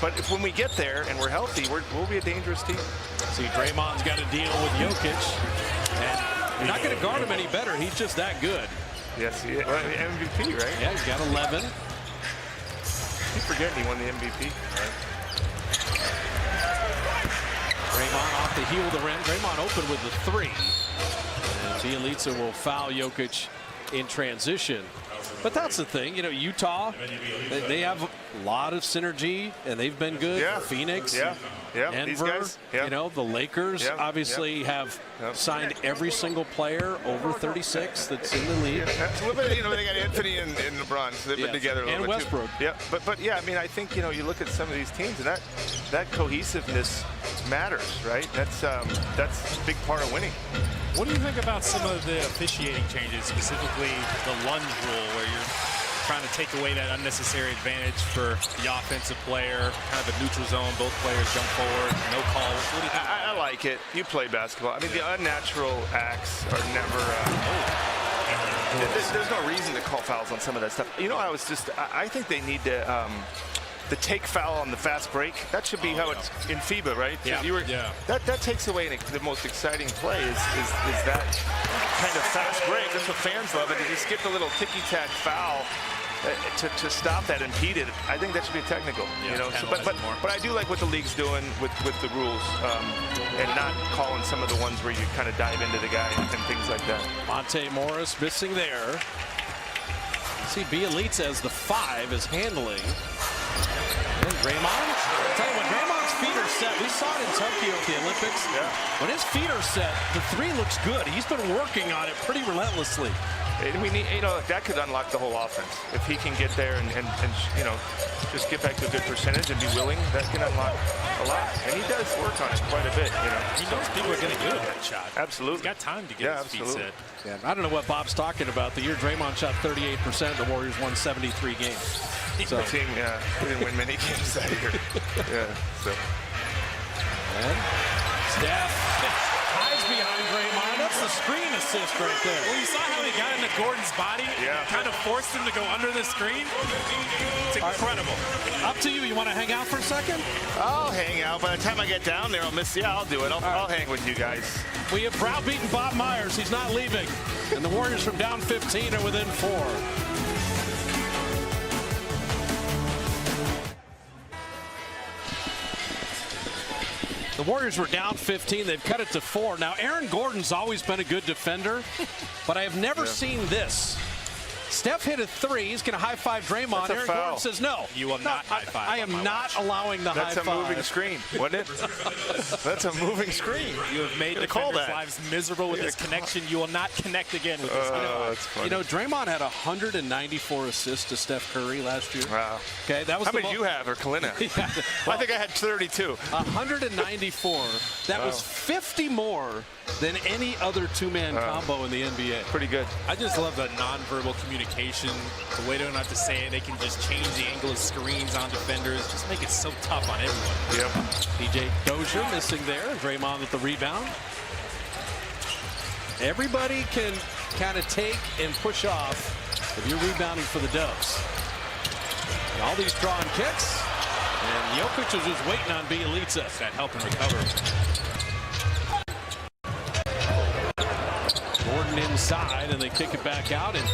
But when we get there and we're healthy, we'll be a dangerous team. See, Draymond's got to deal with Jokic, and you're not going to guard him any better. He's just that good. Yes, MVP, right? Yeah, he's got 11. Keep forgetting he won the MVP. Right? Draymond off the heel of the rim. Draymond open with the 3. And Bielitsa will foul Jokic in transition. But that's the thing, you know, Utah, they have a lot of synergy, and they've been good. Yeah. Phoenix, Denver, these guys, you know, the Lakers obviously have signed every single player over 36 that's in the league. You know, they got Anthony and LeBron, so they've been together a little bit. And Westbrook. Too. Yeah, but yeah, I mean, I think, you know, you look at some of these teams, and that cohesiveness matters, right? That's a big part of winning. What do you think about some of the officiating changes, specifically the lunge rule, where you're trying to take away that unnecessary advantage for the offensive player, kind of a neutral zone, both players jump forward, no call? What do you think? I like it. You play basketball. I mean, the unnatural acts are never. There's no reason to call fouls on some of that stuff. You know, I think they need to the take foul on the fast break. That should be how it's in FIBA, right? Yeah. That takes away the most exciting play is that kind of fast break. That's what fans love. And you just get the little ticky-tack foul to stop that, impede it. I think that should be technical. Yeah, So, but I do like what the league's doing with the rules and not calling some of the ones where you kind of dive into the guy and things like that. Monte Morris missing there. You see Bielitsa as the 5 is handling. And Draymond. Tell you what, Draymond's feet are set. We saw it in Tokyo at the Olympics. Yeah. When his feet are set, the 3 looks good. He's been working on it pretty relentlessly. And we need, that could unlock the whole offense. If he can get there and just get back to a good percentage and be willing, that can unlock a lot. And he does work on it quite a bit. He knows people are going to give him that shot. Absolutely. He's got time to get his feet set. Yeah, I don't know what Bob's talking about. The year Draymond shot 38%, the Warriors won 73 games. So the team, we didn't win many games that year. So. And Steph hides behind Draymond. That's the screen assist right there. Well, you saw how he got into Gordon's body. Yeah. Kind of forced him to go under the screen. It's incredible. Up to you. You want to hang out for a second? I'll hang out. By the time I get down there, I'll miss you. I'll do it. I'll hang with you guys. We have browbeaten Bob Myers. He's not leaving. And the Warriors from down 15 are within 4. The Warriors were down 15. They've cut it to 4. Now, Aaron Gordon's always been a good defender, but I have never seen this. Steph hit a 3. He's going to high-five Draymond. Aaron Gordon says no. You will not high-five. I am not allowing the high-five. That's a moving screen, wasn't it? That's a moving screen. You have made defenders' lives miserable with this connection. You will not connect again with this. That's funny. Draymond had 194 assists to Steph Curry last year. Wow. Okay, that was how many do you have, or Kalina? Well, I think I had 32. 194. That was 50 more than any other two-man combo in the NBA. Pretty good. I just love the nonverbal communication. The way they don't have to say it. They can just change the angle of screens on defenders. Just make it so tough on everyone. Yep. PJ Dozier missing there. Draymond with the rebound. Everybody can kind of take and push off if you're rebounding for the Dubs. And all these drawing kicks. And Jokic is just waiting on Bielitsa. That help him recover. Gordon inside, and they kick it back out. And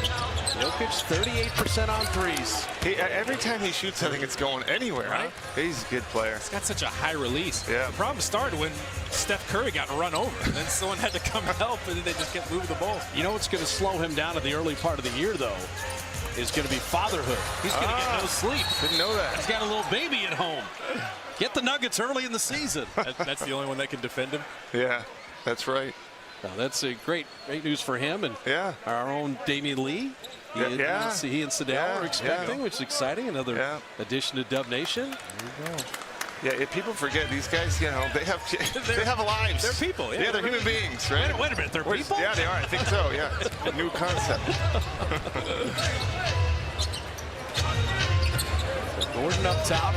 Jokic 38% on threes. Every time he shoots, I think it's going anywhere. Right? Huh? He's a good player. He's got such a high release. Yeah. The problem started when Steph Curry got run over. And then someone had to come help, and then they just kept moving the ball. You know what's going to slow him down in the early part of the year, though, is going to be fatherhood. He's going to get no sleep. Didn't know that. He's got a little baby at home. Get the Nuggets early in the season. That's the only one that can defend him. Yeah, that's right. Now, that's a great news for him and our own Damian Lee. He and Sadell are expecting, which is exciting. Another addition to Dub Nation. There you go. Yeah, if people forget, these guys, they have lives. They're people. Yeah, they're human beings, right? Wait a minute, they're people? Yeah, they are. I think so, yeah. It's a new concept. Gordon up top.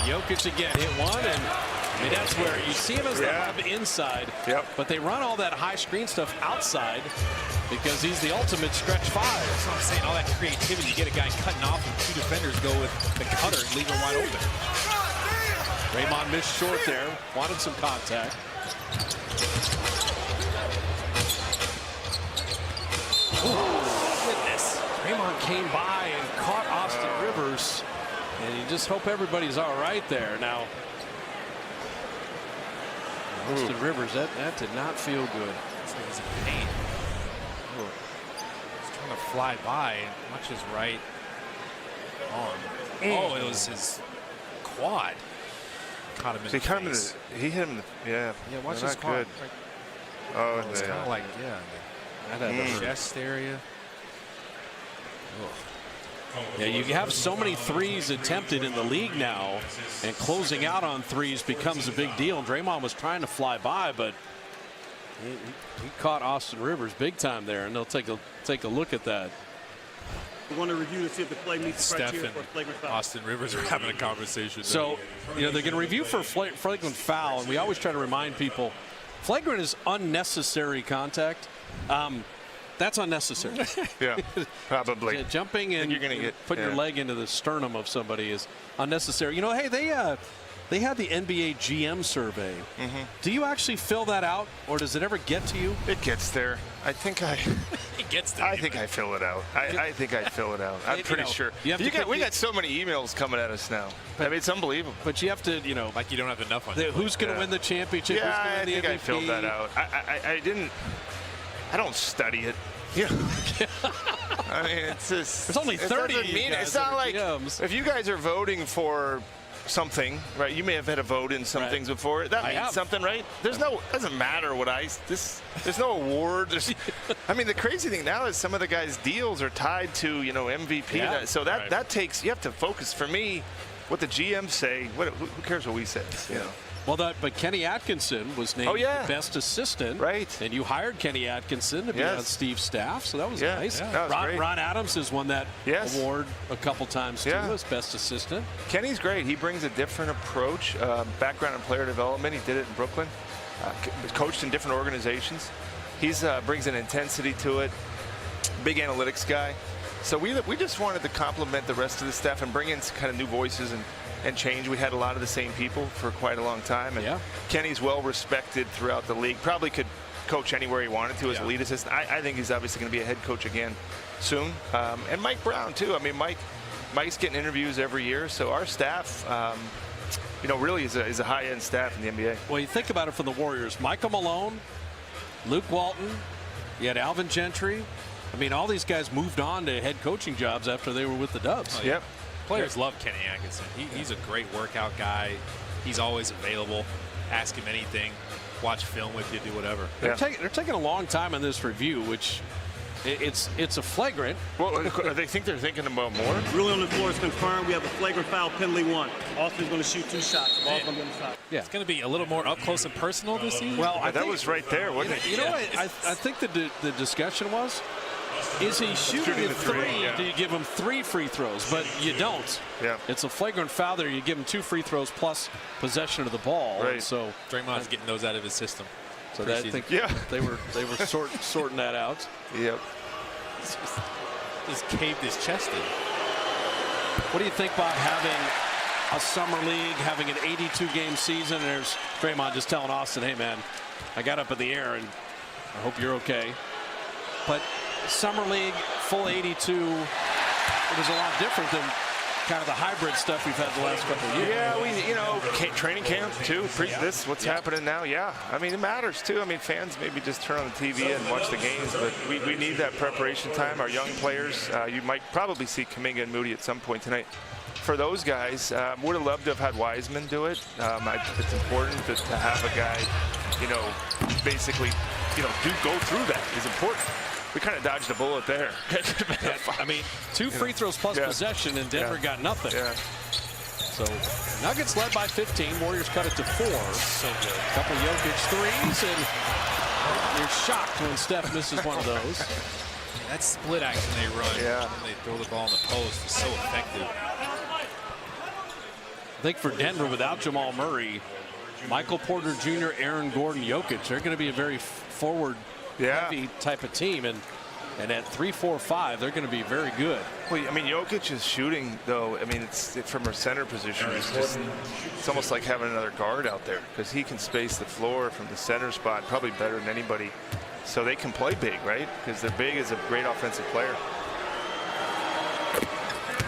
Jokic again hit one, and I mean, that's where you see him as the hub inside. Yep. But they run all that high screen stuff outside because he's the ultimate stretch 5. That's what I'm saying. All that creativity. You get a guy cutting off and 2 defenders go with the cutter and leave him wide open. Draymond missed short there. Wanted some contact. Goodness. Draymond came by and caught Austin Rivers. And you just hope everybody's all right there. Now, Austin Rivers, that did not feel good. Looks like he's in pain. He's trying to fly by and watch his right arm. Oh, it was his quad. Caught him in the face. He hit him. Yeah. Yeah, watch his his quad. good. Oh, It's kind of like, the chest area. Yeah, you have so many threes attempted in the league now, and closing out on threes becomes a big deal. And Draymond was trying to fly by, but he caught Austin Rivers big time there, and they'll take a look at that. We want to review to see if the play meets the criteria for a flagrant foul. Austin Rivers are having a conversation. So, they're going to review for flagrant foul, and we always try to remind people, flagrant is unnecessary contact. That's unnecessary. Yeah, probably. Yeah, jumping and you're gonna get putting your leg into the sternum of somebody is unnecessary. You know, hey, they had the NBA GM survey. Do you actually fill that out, or does it ever get to you? It gets there. I think I fill it out. I think I fill it out. I'm pretty sure. We got so many emails coming at us now. I mean, it's unbelievable. But you have to, you know, Like you don't have enough on who's going to win the championship? Yeah, who's I going to think win the I filled that out. I didn't. I don't study it. Yeah. I mean, it's just. There's only 30 It it's not like GMs. if you guys are voting for something, right? You may have had a vote in some things before. That means something, right? There's no. Doesn't matter what there's no award. I mean, the crazy thing now is some of the guys' deals are tied to MVP. Yeah. So that takes. You have to focus. For me, what the GMs say. Who cares what we say? You know. Well, but Kenny Atkinson was named the best assistant. Right. And you hired Kenny Atkinson to be on Steve's staff, so that was nice. Yeah, that was great. Ron Adams has won that award a couple times, too, as best assistant. Kenny's great. He brings a different approach, background in player development. He did it in Brooklyn, coached in different organizations. He brings an intensity to it, big analytics guy. So we just wanted to complement the rest of the staff and bring in some kind of new voices and change. We had a lot of the same people for quite a long time. And Kenny's well respected throughout the league. Probably could coach anywhere he wanted to as a lead assistant. I think he's obviously going to be a head coach again soon. And Mike Brown, too. I mean, Mike's getting interviews every year. So our staff, really is a high-end staff in the NBA. Well, you think about it for the Warriors. Michael Malone, Luke Walton, you had Alvin Gentry. I mean, all these guys moved on to head coaching jobs after they were with the Dubs. Yep. Players love Kenny Atkinson. He's a great workout guy. He's always available. Ask him anything. Watch film with you. Do whatever. They're taking a long time on this review, which it's a flagrant. Well, they think they're thinking about more. Ruling on the floor is confirmed. We have a flagrant foul, penalty 1. Austin's going to shoot 2 shots. Ball's going to be on the side. Yeah. It's going to be a little more up close and personal this season. Well, that was right there, wasn't it? You know what? I think the discussion was, is he shooting at 3? Do you give him 3 free throws? But you don't. Yeah. It's a flagrant foul there. You give him 2 free throws plus possession of the ball. Right. And so Draymond's getting those out of his system. So I think they were sorting that out. Yep. Just caved his chest in. What do you think about having a summer league, having an 82-game season? And there's Draymond just telling Austin, hey, man, I got up in the air, and I hope you're okay. But summer league, full 82, it was a lot different than kind of the hybrid stuff we've had the last couple of years. Yeah, training camp, too. What's happening now, I mean, it matters, too. I mean, fans maybe just turn on the TV and watch the games, but we need that preparation time. Our young players, you might probably see Kuminga and Moody at some point tonight. For those guys, would have loved to have had Wiseman do it. It's important to have a guy, basically, go through that is important. We kind of dodged a bullet there. I mean, 2 free throws plus possession, and Denver got nothing. Yeah. So Nuggets led by 15. Warriors cut it to 4. So good. A couple Jokic threes, and you're shocked when Steph misses one of those. That split action they run, and they throw the ball in the post, is so effective. I think for Denver, without Jamal Murray, Michael Porter Jr., Aaron Gordon, Jokic, they're going to be a very forward heavy type of team, and at 3-4-5 they're going to be very good. Well, I mean, Jokic is shooting, though. I mean, it's from a center position. It's almost like having another guard out there because he can space the floor from the center spot probably better than anybody. So they can play big, right? Because they're big as a great offensive player.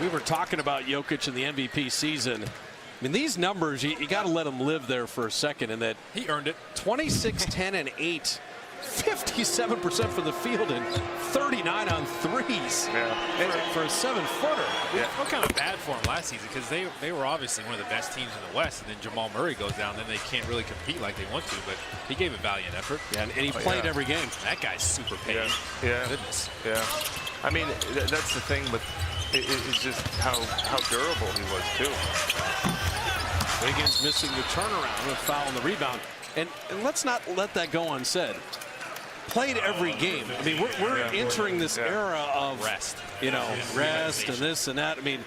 We were talking about Jokic in the MVP season. I mean, these numbers, you got to let him live there for a second, and that he earned it. 26, 10, and 8. 57% for the field and 39 on threes for a 7-footer. What kind of bad for him last season because they were obviously one of the best teams in the West, and then Jamal Murray goes down, then they can't really compete like they want to, but he gave a valiant effort. And he played every game. That guy's super paid. Goodness. I mean, that's the thing with it's just how durable he was too. Wiggins missing the turnaround and foul on the rebound. And let's not let that go unsaid. Played every game. I mean, we're entering this era of rest. Rest and this and that. I mean,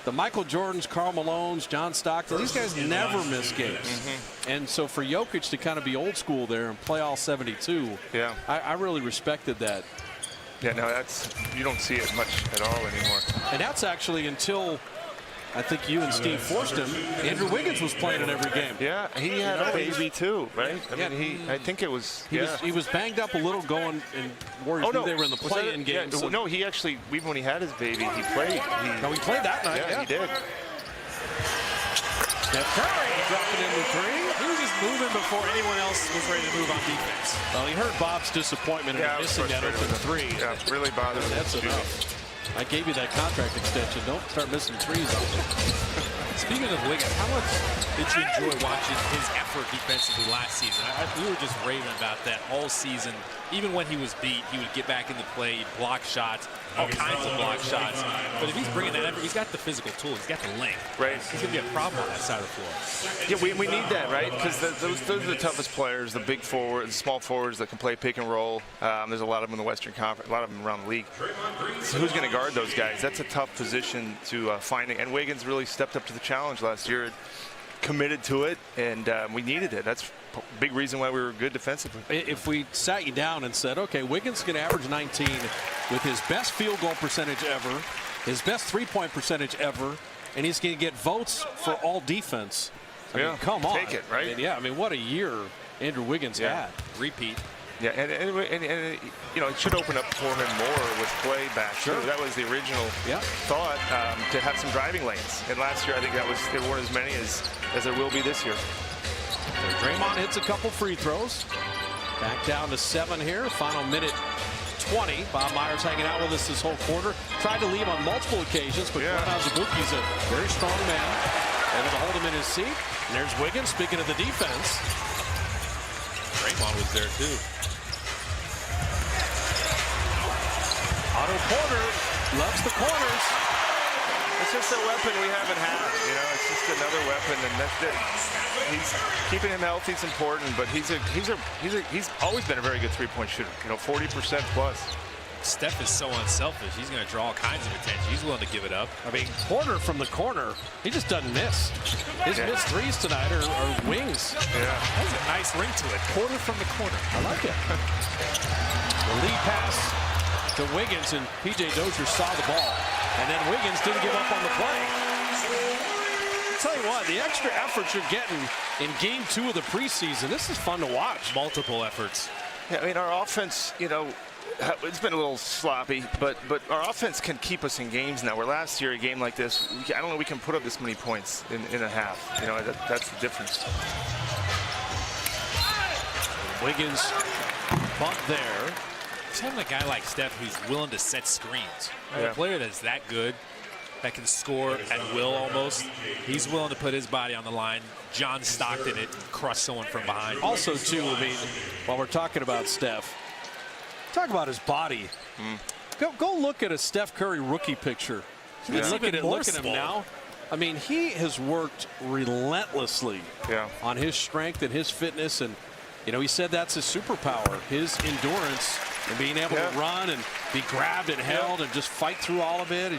the Michael Jordans, Karl Malones, John Stockton, these guys never miss games. And so for Jokic to kind of be old school there and play all 72, I really respected that. Yeah, no, you don't see it much at all anymore. And that's actually until I think you and Steve forced him. Andrew Wiggins was playing in every game. Yeah, he had a baby too, right? I mean, I think it was. He was banged up a little going, and Warriors knew they were in the play-in game. Yeah, no, he actually, even when he had his baby, he played. He played that night. Yeah, he did. Steph Curry dropping in the three. He was just moving before anyone else was ready to move on defense. Well, he heard Bob's disappointment in missing that open three. Yeah, really bothered me. That's enough. I gave you that contract extension. Don't start missing threes on me. Speaking of Wiggins, how much did you enjoy watching his effort defensively last season? We were just raving about that all season. Even when he was beat, he would get back into play, he'd block shots, all kinds of block shots. But if he's bringing that effort, he's got the physical tools, he's got the length. Right. He's going to be a problem on that side of the floor. Yeah, we need that, right? Because those are the toughest players, the big forwards, small forwards that can play pick and roll. There's a lot of them in the Western Conference, a lot of them around the league. So who's going to guard those guys? That's a tough position to find. And Wiggins really stepped up to the challenge last year, committed to it, and we needed it. That's a big reason why we were good defensively. If we sat you down and said, okay, Wiggins is going to average 19 with his best field goal percentage ever, his best three-point percentage ever, and he's going to get votes for all defense. I mean, come on. Take it, right? I mean, what a year Andrew Wiggins had. Repeat. Yeah, and you know, it should open up for him more with play back. Sure. That was the original thought, to have some driving lanes. And last year, I think there weren't as many as there will be this year. So Draymond hits a couple free throws. Back down to 7 here. Final minute 20. Bob Myers hanging out with us this whole quarter. Tried to leave on multiple occasions, but Glenn Azubuike's a very strong man. Able to hold him in his seat. And there's Wiggins, speaking of the defense. Draymond was there too. Otto Porter loves the corners. It's just a weapon we haven't had. You know, it's just another weapon, and that's it. He's keeping him healthy is important, but he's always been a very good three-point shooter. You know, 40% plus. Steph is so unselfish. He's going to draw all kinds of attention. He's willing to give it up. I mean, Porter from the corner, he just doesn't miss. His missed threes tonight are wings. Yeah. That's a nice ring to it. Porter from the corner. I like it. The lead pass to Wiggins, and P.J. Dozier saw the ball. And then Wiggins didn't give up on the play. I'll tell you what, the extra efforts you're getting in game 2 of the preseason, this is fun to watch. Multiple efforts. Yeah, I mean, our offense, you know, it's been a little sloppy, but our offense can keep us in games now. Where last year, a game like this, I don't know we can put up this many points in a half. You know, that's the difference. Wiggins bumped there. Just having a guy like Steph who's willing to set screens. Right? Yeah. A player that's that good, that can score at will almost. He's willing to put his body on the line. John Stockton it and crush someone from behind. Also, too, I mean, while we're talking about Steph, talk about his body. Go look at a Steph Curry rookie picture. Look at him now. I mean, he has worked relentlessly on his strength and his fitness, and you know, he said that's his superpower, his endurance and being able to run and be grabbed and held and just fight through all of it.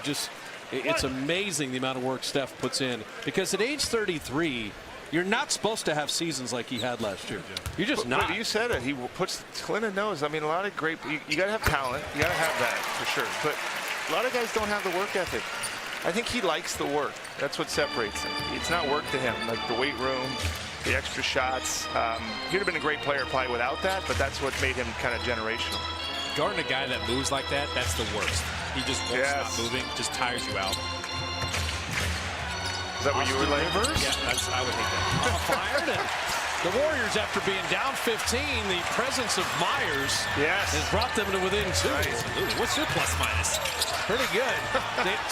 It's amazing the amount of work Steph puts in, because at age 33, you're not supposed to have seasons like he had last year. You're just not. But you said it. He puts Clinton knows. I mean, a lot of great. You got to have talent. You got to have that for sure. But a lot of guys don't have the work ethic. I think he likes the work. That's what separates him. It's not work to him, like the weight room, the extra shots. He'd have been a great player probably without that, but that's what made him kind of generational. Guarding a guy that moves like that, that's the worst. He just won't stop moving, just tires you out. Is that what you were like? Yeah, I would hate that. Fired, and the Warriors, after being down 15, the presence of Myers has brought them to within 2. Absolutely. What's your plus minus? Pretty good.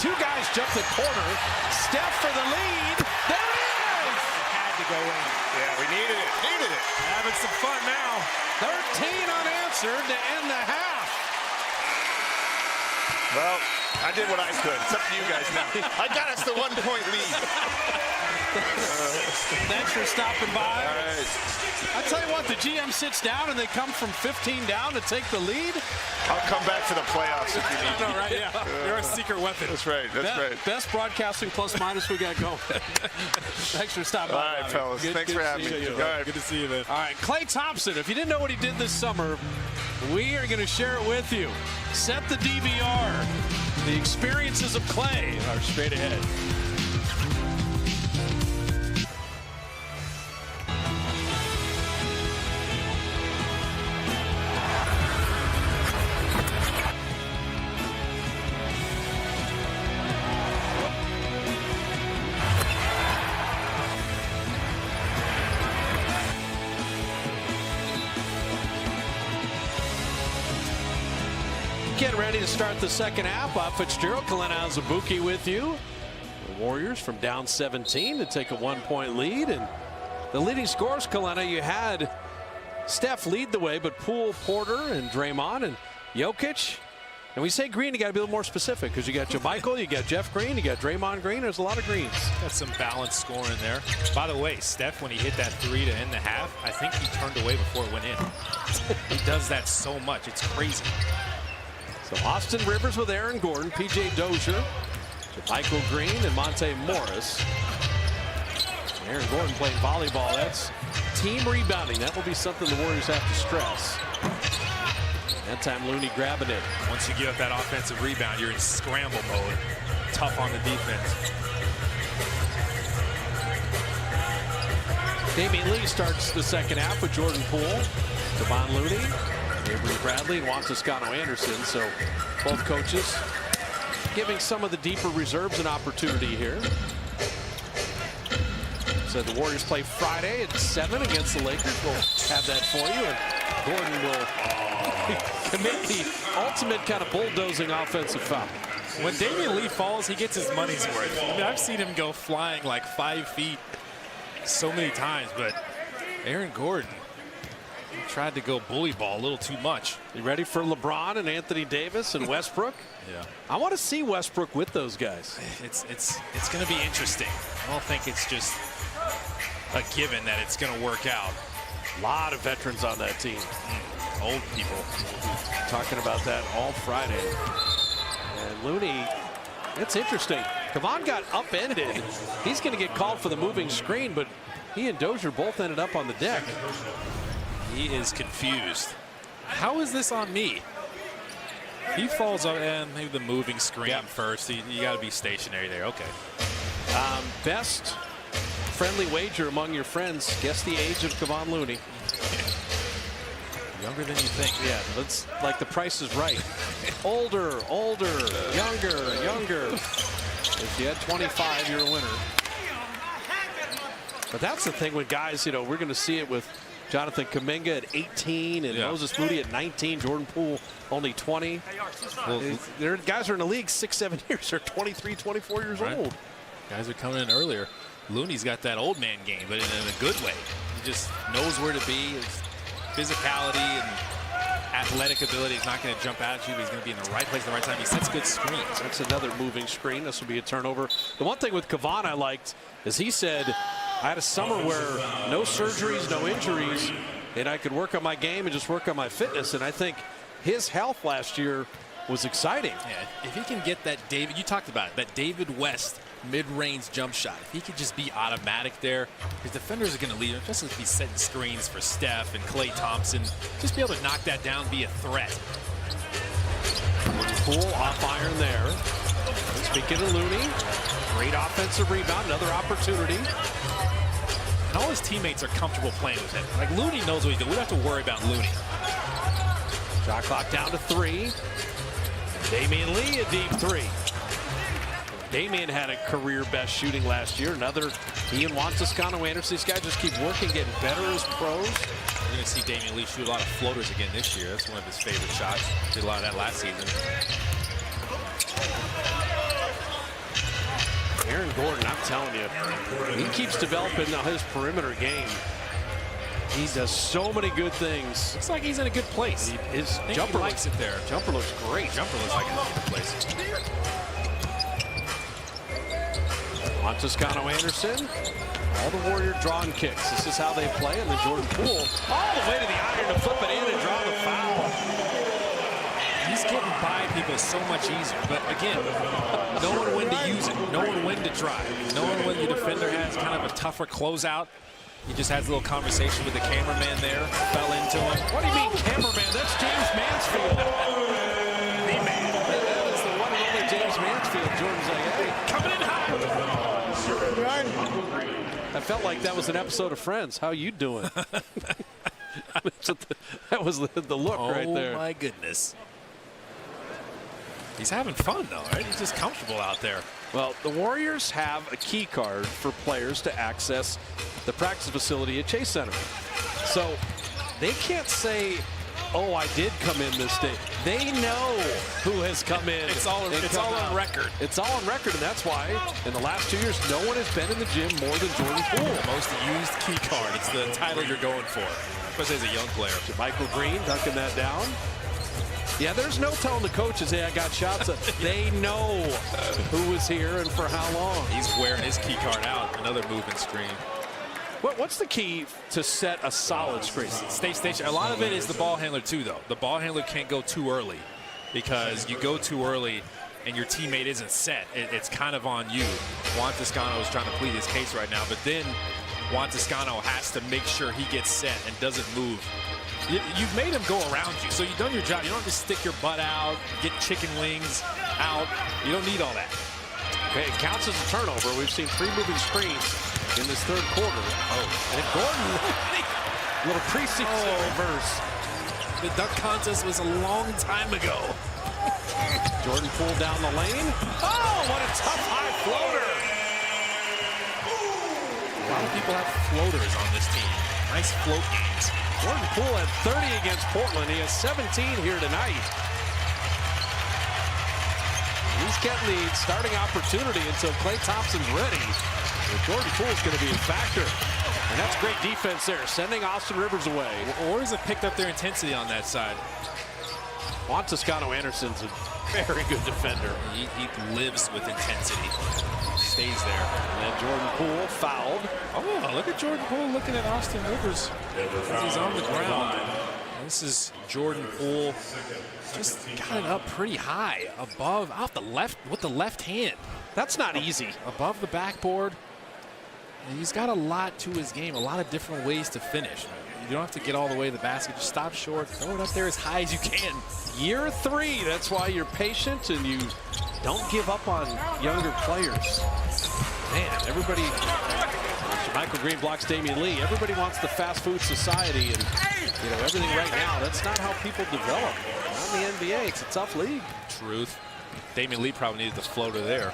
Two guys jumped the corner. Steph for the lead. There it is! Had to go in. Yeah, we needed it. Needed it. Having some fun now. 13 unanswered to end the half. Well, I did what I could. It's up to you guys now. I got us the 1-point lead. Thanks for stopping by. All right. I tell you what, the GM sits down and they come from 15 down to take the lead. I'll come back for the playoffs if you need. I know, right? Yeah. You're a secret weapon. That's right. That's right. Best broadcasting plus minus we got going. Thanks for stopping by. All right, fellas. Thanks for having me. All right. Good to see you, man. All right, Klay Thompson. If you didn't know what he did this summer, we are going to share it with you. Set the DVR. The experiences of Klay are straight ahead. Get ready to start the second half. Bob Fitzgerald, Kalena Azubuike with you. The Warriors from down 17 to take a 1-point lead. And the leading scorers, Kalena, you had Steph lead the way, but Poole, Porter, and Draymond, and Jokic. And we say Green, you got to be a little more specific because you got JaMychal, you got Jeff Green, you got Draymond Green. There's a lot of greens. Got some balanced scoring there. By the way, Steph, when he hit that 3 to end the half, I think he turned away before it went in. He does that so much. It's crazy. So Austin Rivers with Aaron Gordon, P.J. Dozier, Michael Green, and Monte Morris. Aaron Gordon playing volleyball. That's team rebounding. That will be something the Warriors have to stress. That time Looney grabbing it. Once you give up that offensive rebound, you're in scramble mode. Tough on the defense. Damian Lee starts the second half with Jordan Poole, Kevon Looney, Avery Bradley, and Juan Toscano Anderson. So both coaches giving some of the deeper reserves an opportunity here. So the Warriors play Friday at 7 against the Lakers. We'll have that for you. And Gordon will commit the ultimate kind of bulldozing offensive foul. When Damian Lee falls, he gets his money's worth. I mean, I've seen him go flying like 5 feet so many times, but Aaron Gordon tried to go bully ball a little too much. You ready for LeBron and Anthony Davis and Westbrook? Yeah. I want to see Westbrook with those guys. It's going to be interesting. I don't think it's just a given that it's going to work out. A lot of veterans on that team. Old people. Talking about that all Friday. And Looney, it's interesting. Kevon got upended. He's going to get called for the moving screen, but he and Dozier both ended up on the deck. He is confused. How is this on me? He falls up and maybe the moving screen first. You got to be stationary there. Okay. Best friendly wager among your friends. Guess the age of Kevon Looney. Younger than you think. Yeah, that's like The Price is Right. Older, younger. If you had 25, you're a winner. But that's the thing with guys, you know, we're going to see it with Jonathan Kuminga at 18 and Moses Moody at 19, Jordan Poole only 20. Well, guys are in the league 6-7 years. They're 23, 24 years old. Guys are coming in earlier. Looney's got that old man game, but in a good way. He just knows where to be. His physicality and athletic ability is not going to jump out at you, but he's going to be in the right place at the right time. He sets good screens. That's another moving screen. This will be a turnover. The one thing with Kevon I liked is he said, I had a summer where no surgeries, no injuries, and I could work on my game and just work on my fitness. And I think his health last year was exciting. Yeah, if he can get that David, you talked about it, that David West mid-range jump shot. If he could just be automatic there, his defenders are going to leave him, especially if he's setting screens for Steph and Klay Thompson. Just be able to knock that down, be a threat. Poole off iron there. Speaking of Looney, great offensive rebound, another opportunity. And all his teammates are comfortable playing with him. Like Looney knows what he's doing. We don't have to worry about Looney. Shot clock down to 3. Damian Lee a deep 3. Damian had a career best shooting last year. He and Juan Toscano Anderson, these guys just keep working, getting better as pros. We're going to see Damian Lee shoot a lot of floaters again this year. That's one of his favorite shots. Did a lot of that last season. Aaron Gordon, I'm telling you, he keeps developing his perimeter game. He does so many good things. Looks like he's in a good place. His Jumper likes it there. Jumper looks great. Jumper looks like he's in a good place. Montescano Anderson. All the Warrior drawing kicks. This is how they play. And then Jordan Poole all the way to the iron to flip it in and draw the foul. He's getting by people so much easier. But again, knowing when to use it, knowing when to drive, knowing when your defender has kind of a tougher closeout. He just has a little conversation with the cameraman there. Fell into him. What do you mean, cameraman? That's James Mansfield. The man. That is the one and only James Mansfield. Jordan's like, hey, Coming in hot. I felt like that was an episode of Friends. How you doing? That was the look right there. Oh, my goodness. He's having fun, though, right? He's just comfortable out there. Well, the Warriors have a key card for players to access the practice facility at Chase Center. So they can't say, oh, I did come in this day. They know who has come in. It's all on record. It's all on record, and that's why in the last 2 years, no one has been in the gym more than Jordan Poole. Most used key card. It's the title you're going for, especially as a young player. Michael Green dunking that down. Yeah, there's no telling the coaches, hey, I got shots. They know who was here and for how long. He's wearing his key card out. Another moving screen. What's the key to set a solid screen? Stay stationary. A lot of it is the ball handler, too, though. The ball handler can't go too early because you go too early and your teammate isn't set. It's kind of on you. Juan Toscano is trying to plead his case right now, but then Juan Toscano has to make sure he gets set and doesn't move. You've made him go around you, so you've done your job. You don't have to stick your butt out, get chicken wings out. You don't need all that. Okay, it counts as a turnover. We've seen 3 moving screens in this third quarter. Oh, and Gordon, little preseason reverse. The dunk contest was a long time ago. Jordan Poole down the lane. Oh, what a tough high floater. A lot of people have floaters on this team. Nice float games. Jordan Poole had 30 against Portland. He has 17 here tonight. He's getting the starting opportunity until Klay Thompson's ready. And Jordan Poole's going to be a factor. And that's great defense there, sending Austin Rivers away. Warriors have picked up their intensity on that side. Juan Toscano Anderson's a very good defender. He lives with intensity. Stays there. And then Jordan Poole fouled. Oh, look at Jordan Poole looking at Austin Rivers as he's on the ground. This is Jordan Poole. Just got it up pretty high, above, off the left, with the left hand. That's not easy. Above the backboard. And he's got a lot to his game, a lot of different ways to finish. You don't have to get all the way to the basket. Just stop short, throw it up there as high as you can. Year 3, that's why you're patient and you don't give up on younger players. Man, everybody, Michael Green blocks Damian Lee. Everybody wants the fast food society and, you know, everything right now. That's not how people develop. Not in the NBA, it's a tough league. Truth. Damian Lee probably needed the floater there.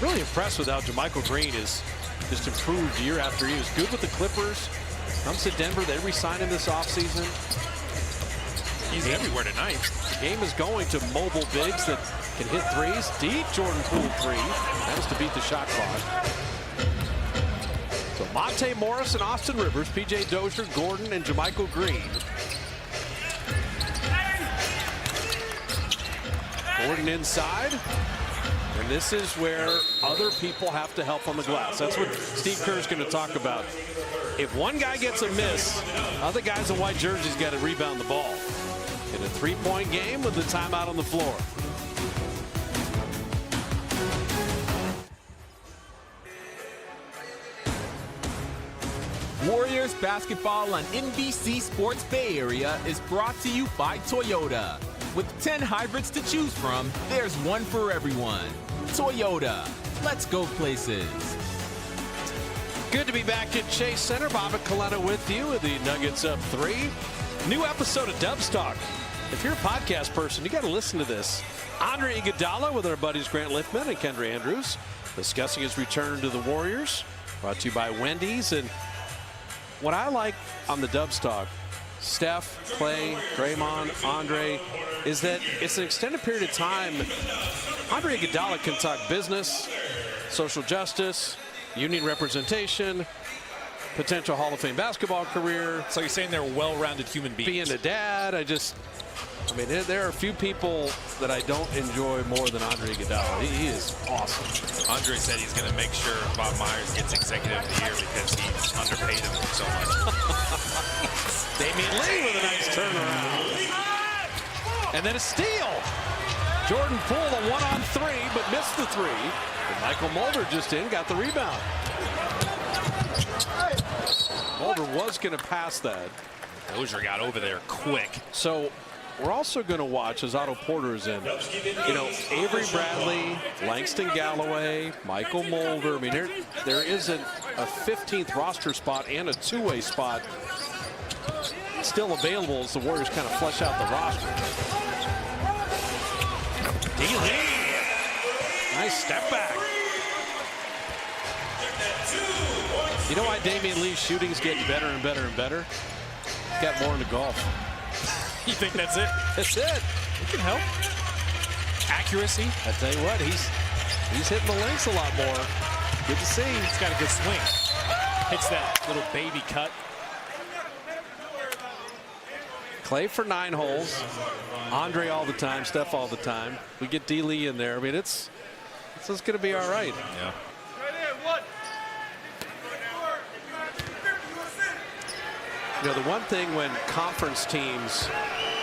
Really impressed with how JaMychal Green is just improved year after year. He was good with the Clippers. Comes to Denver, they re-signed him this offseason. He's everywhere tonight. The game is going to mobile bigs that can hit threes. Deep Jordan Poole 3. That was to beat the shot clock. So Monte Morris and Austin Rivers, P.J. Dozier, Gordon, and JaMychal Green. Gordon inside. And this is where other people have to help on the glass. That's what Steve Kerr's going to talk about. If one guy gets a miss, other guys in white jerseys got to rebound the ball. In a 3-point game with the timeout on the floor. Warriors basketball on NBC Sports Bay Area is brought to you by Toyota. With 10 hybrids to choose from, there's one for everyone. Toyota, let's go places. Good to be back at Chase Center. Bob and Coletta with you with the Nuggets up 3. New episode of Dubs Talk. If you're a podcast person, you got to listen to this. Andre Iguodala with our buddies Grant Liffman and Kendra Andrews discussing his return to the Warriors. Brought to you by Wendy's. And what I like on the Dubs Talk, Steph, Klay, Draymond, Andre, is that it's an extended period of time. Andre Iguodala can talk business, social justice, union representation, potential Hall of Fame basketball career. So you're saying they're well-rounded human beings. Being a dad, I mean, there are a few people that I don't enjoy more than Andre Iguodala. He is awesome. Andre said he's going to make sure Bob Myers gets Executive of the Year because he underpaid him so much. Damian Lee with a nice turnaround. And then a steal. Jordan Poole, a 1-on-3, but missed the 3. And Michael Mulder just got the rebound. Mulder was going to pass that. Dozier got over there quick. So we're also going to watch as Otto Porter is in. You know, Avery Bradley, Langston Galloway, Michael Mulder. I mean, there isn't a 15th roster spot and a two-way spot still available as the Warriors kind of flesh out the roster. Nice step back. You know why Damian Lee's shooting's getting better and better and better? He's got more into golf. You think that's it? That's it. It can help. Accuracy. I tell you what, he's hitting the links a lot more. Good to see. He's got a good swing. Hits that little baby cut. Clay for 9 holes. Andre all the time. Steph all the time. We get D. Lee in there. I mean, it's going to be all right. Yeah. You know, the one thing when conference teams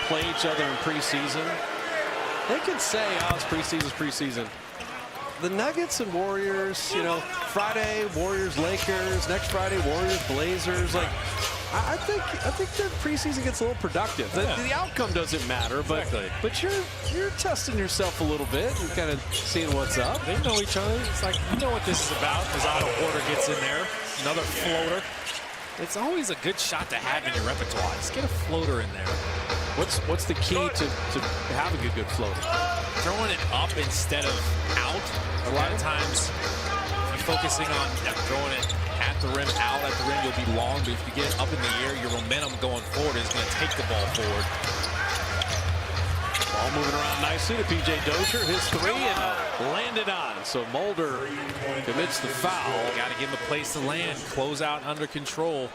play each other in preseason, they can say, oh, it's preseason. The Nuggets and Warriors, you know, Friday, Warriors, Lakers, next Friday, Warriors, Blazers. Like, I think their preseason gets a little productive. The outcome doesn't matter, but you're testing yourself a little bit and kind of seeing what's up. They know each other. It's like, you know what this is about as Otto Porter gets in there. Another floater. It's always a good shot to have in your repertoire. Just get a floater in there. What's the key to having a good floater? Throwing it up instead of out. A lot of times, if you're focusing on throwing it at the rim, out at the rim, you'll be long. But if you get it up in the air, your momentum going forward is going to take the ball forward. Ball moving around nicely to P.J. Dozier. His 3 and landed on. So Mulder commits the foul. Got to give him a place to land. Close out under control.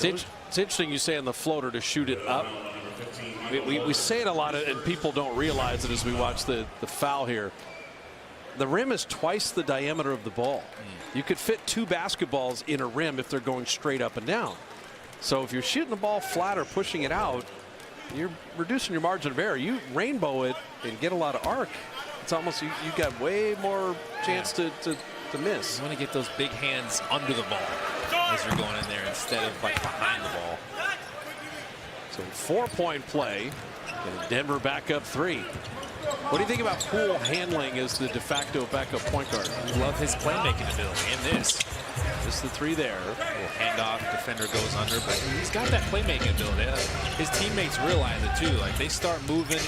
It's interesting you say on the floater to shoot it up. We say it a lot, and people don't realize it as we watch the foul here. The rim is twice the diameter of the ball. You could fit 2 basketballs in a rim if they're going straight up and down. So if you're shooting the ball flat or pushing it out, you're reducing your margin of error. You rainbow it and get a lot of arc. It's almost you got way more chance to miss. You want to get those big hands under the ball as you're going in there instead of like behind the ball. So 4-point play, and Denver back up 3. What do you think about Poole handling as the de facto backup point guard? Love his playmaking ability and this. Just the 3 there. Little handoff, defender goes under, but he's got that playmaking ability. His teammates realize it too. Like they start moving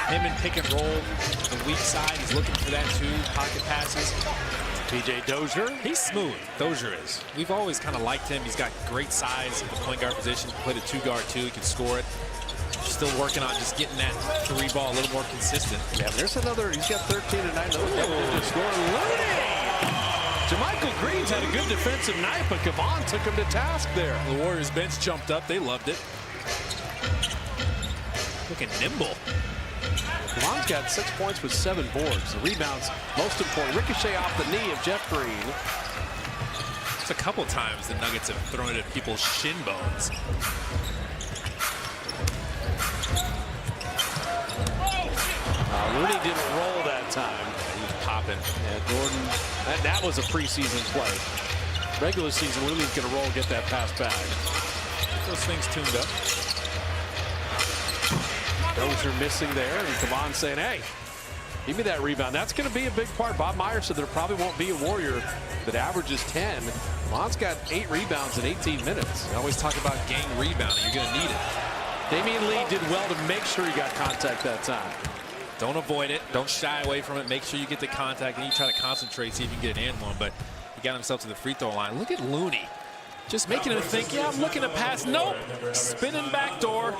him in pick and roll. The weak side, he's looking for that too. Pocket passes. P.J. Dozier. He's smooth. Dozier is. We've always kind of liked him. He's got great size at the point guard position. He played a 2-guard too. He can score it. Still working on just getting that 3 ball a little more consistent. Yeah, there's another. He's got 13 tonight. Scoring Looney. JaMychal Green's had a good defensive night, but Kevon took him to task there. The Warriors bench jumped up. They loved it. Looking nimble. Kevon's got 6 points with 7 boards. The rebounds, most important. Ricochet off the knee of Jeff Green. It's a couple times the Nuggets have thrown it at people's shin bones. Looney didn't roll that time. He was popping. Yeah, Gordon, that was a preseason play. Regular season, Looney's going to roll, get that pass back. Those things tuned up. Dozier missing there, and Kevon saying, hey, give me that rebound. That's going to be a big part. Bob Myers said there probably won't be a Warrior that averages 10. Kevon's got 8 rebounds in 18 minutes. We always talk about gang rebounding. You're going to need it. Damian Lee did well to make sure he got contact that time. Don't avoid it. Don't shy away from it. Make sure you get the contact, and you try to concentrate, see if you can get an and one. But he got himself to the free throw line. Look at Looney. Just making him think, yeah, I'm looking to pass. Nope. Spinning backdoor.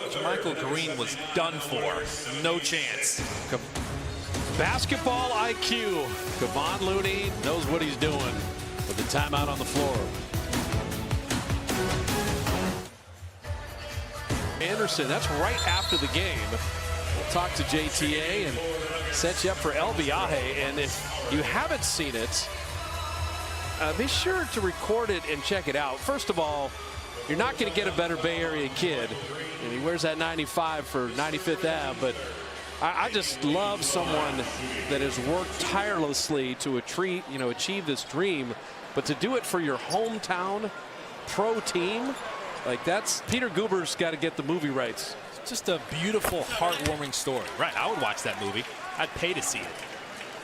JaMychal Green was done for. No chance. Basketball IQ. Kevon Looney knows what he's doing with the timeout on the floor. Anderson, that's right after the game. We'll talk to JTA and set you up for El Viaje. And if you haven't seen it, be sure to record it and check it out. First of all, you're not going to get a better Bay Area kid. And he wears that 95 for 95th Ave, but I just love someone that has worked tirelessly to achieve this dream, but to do it for your hometown pro team, like that's Peter Guber's got to get the movie rights. Just a beautiful, heartwarming story. Right, I would watch that movie. I'd pay to see it.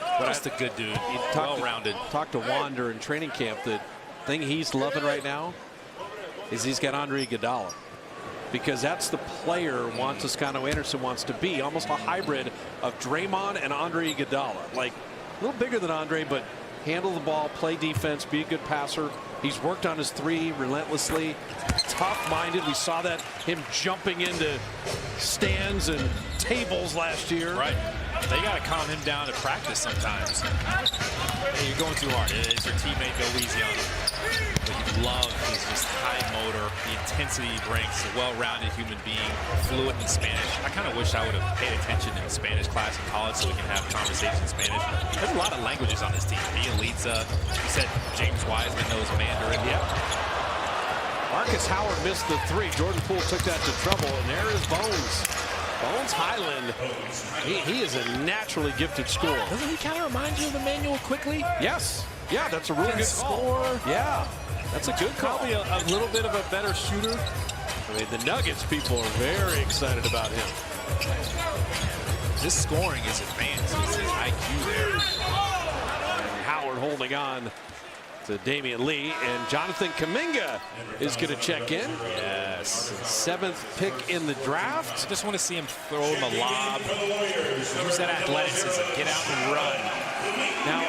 But just a good dude, well-rounded. Talked to Juan during training camp. The thing he's loving right now is he's got Andre Iguodala, because that's the player Juan Toscano-Anderson wants to be, almost a hybrid of Draymond and Andre Iguodala. Like a little bigger than Andre, but handle the ball, play defense, be a good passer. He's worked on his three relentlessly, tough-minded. We saw that, him jumping into stands and tables last year. Right. They got to calm him down at practice sometimes. Hey, you're going too hard. It's your teammate, go easy on him. But you love his just high motor, the intensity he brings. He's a well-rounded human being, fluent in Spanish. I kind of wish I would have paid attention in Spanish class in college so we can have conversation in Spanish. There's a lot of languages on this team. Bielitsa, you said James Wiseman knows Mandarin. Yep. Marcus Howard missed the three. Jordan Poole took that to trouble, and there is Bones. Bones Highland, he is a naturally gifted scorer. Doesn't he kind of remind you of Emmanuel Quickly? Yes. Yeah, that's a really good score. Yeah, that's a good call. Probably a little bit of a better shooter. I mean, the Nuggets people are very excited about him. This scoring is advanced. It's his IQ there. And Howard holding on to Damian Lee, and Jonathan Kuminga is going to check in. Yes. 7th pick in the draft. I just want to see him throw him a lob. Use that athleticism. Get out and run. Now,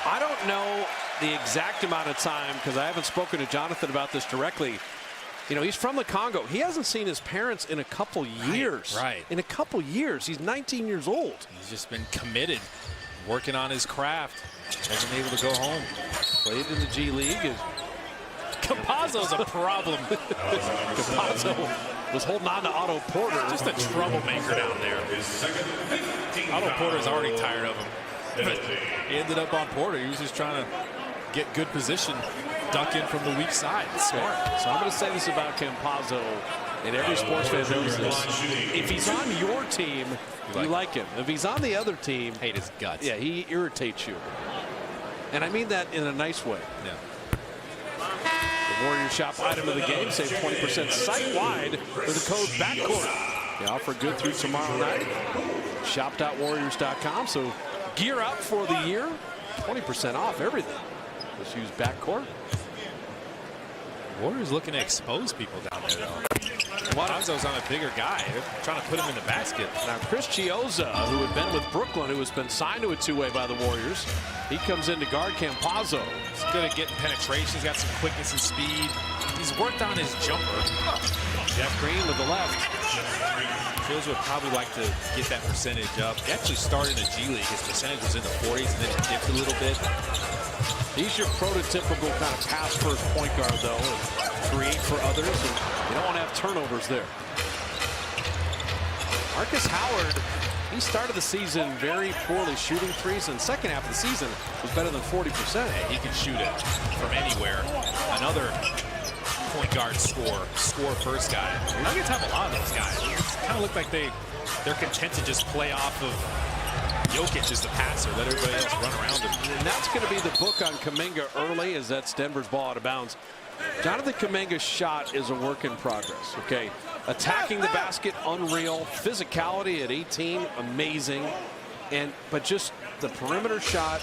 I don't know the exact amount of time, because I haven't spoken to Jonathan about this directly. You know, he's from the Congo. He hasn't seen his parents in a couple years. Right. In a couple years. He's 19 years old. He's just been committed, working on his craft. Hasn't been able to go home. Played in the G League. Campazzo's a problem. Campazzo was holding on to Otto Porter. Just a troublemaker down there. Otto Porter's already tired of him. But he ended up on Porter. He was just trying to get good position, duck in from the weak side. Smart. So I'm going to say this about Campazzo, and every sports fan knows this. If he's on your team, you like him. If he's on the other team, hate his guts. Yeah, he irritates you. And I mean that in a nice way. Yeah. The Warrior Shop item of the game, save 20% site-wide with the code BACKCOURT. They offer good through tomorrow night. Shop.warriors.com. So gear up for the year. 20% off everything. Just use BACKCOURT. Warriors looking to expose people down there, though. Campazzo's on a bigger guy. They're trying to put him in the basket. Now, Chris Chiozza, who had been with Brooklyn, who has been signed to a two-way by the Warriors, he comes in to guard Campazzo. He's good at getting penetration. He's got some quickness and speed. He's worked on his jumper. Jeff Green with the left. Fields would probably like to get that percentage up. He actually started in the G League. His percentage was in the 40s and then it dipped a little bit. He's your prototypical kind of pass-first point guard, though, and create for others, and you don't want to have turnovers there. Marcus Howard, he started the season very poorly shooting threes, and second half of the season was better than 40%. He can shoot it from anywhere. Another point guard score first guy. The Nuggets have a lot of those guys. It kind of look like they're content to just play off of Jokic as the passer, let everybody else run around him. And that's going to be the book on Kuminga early, as that's Denver's ball out of bounds. Jonathan Kuminga's shot is a work in progress, okay? Attacking the basket, unreal. Physicality at 18, amazing. But just the perimeter shot,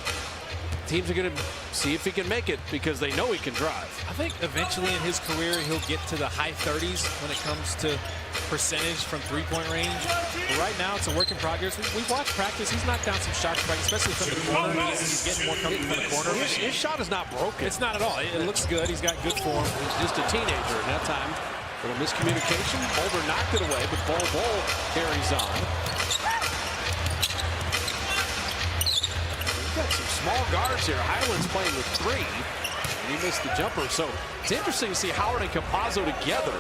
teams are going to see if he can make it because they know he can drive. I think eventually in his career he'll get to the high 30s when it comes to percentage from three-point range. But right now it's a work in progress. We've watched practice. He's knocked down some shots, especially from the corner. He's getting more comfortable from the corner. His shot is not broken. It's not at all. It looks good. He's got good form. He's just a teenager in that time. Little miscommunication. Boulder knocked it away, but Bol carries on. We've got some small guards here. Highland's playing with three. and he missed the jumper. So it's interesting to see Howard and Campazzo together.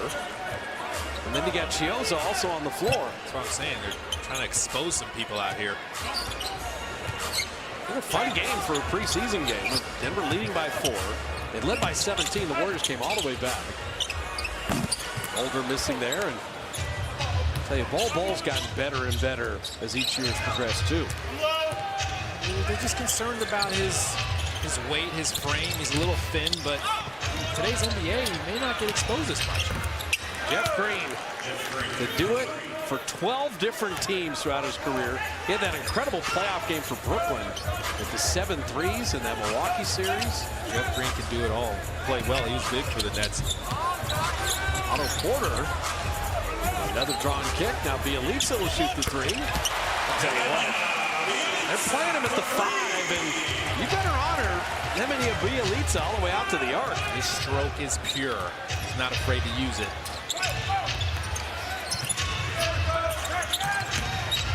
And then you got Chiozza also on the floor. That's what I'm saying. They're trying to expose some people out here. What a fun game for a preseason game with Denver leading by 4. They led by 17. The Warriors came all the way back. Older missing there, and I'll tell you, Ball's gotten better and better as each year has progressed too. They're just concerned about his weight, his frame. He's a little thin, but in today's NBA, he may not get exposed as much. Jeff Green to do it for 12 different teams throughout his career. He had that incredible playoff game for Brooklyn with the 7 threes in that Milwaukee series. Jeff Green can do it all. Played well. He was big for the Nets. Otto Porter, another drawn kick. Now Bjelica will shoot the 3. I'll tell you what, they're playing him at the 5, and you better honor Nemanja Bjelica all the way out to the arc. His stroke is pure. He's not afraid to use it.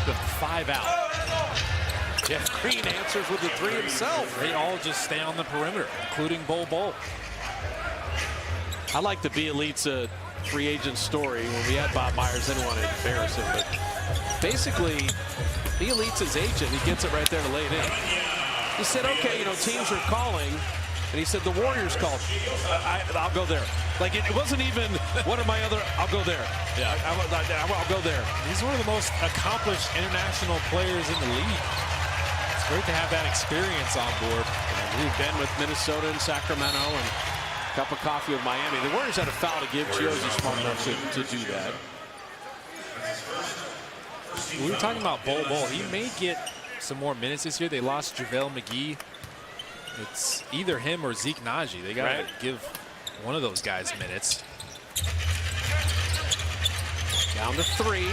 The 5 out. Jeff Green answers with the 3 himself. They all just stay on the perimeter, including Bol. I like the Bjelica free agent story. When we had Bob Myers, I didn't want to embarrass him, but basically, Bjelica's agent, he gets it right there to lay it in. He said, okay, you know, teams are calling. And he said, the Warriors called. I'll go there. Like, it wasn't even, what are my other, I'll go there. Yeah, I'll go there. He's one of the most accomplished international players in the league. It's great to have that experience on board. And we've been with Minnesota and Sacramento and a cup of coffee with Miami. The Warriors had a foul to give. Chiozza smart enough to do that. We were talking about Bol. He may get some more minutes this year. They lost JaVale McGee. It's either him or Zeke Naji. They got to give one of those guys minutes. Down to 3.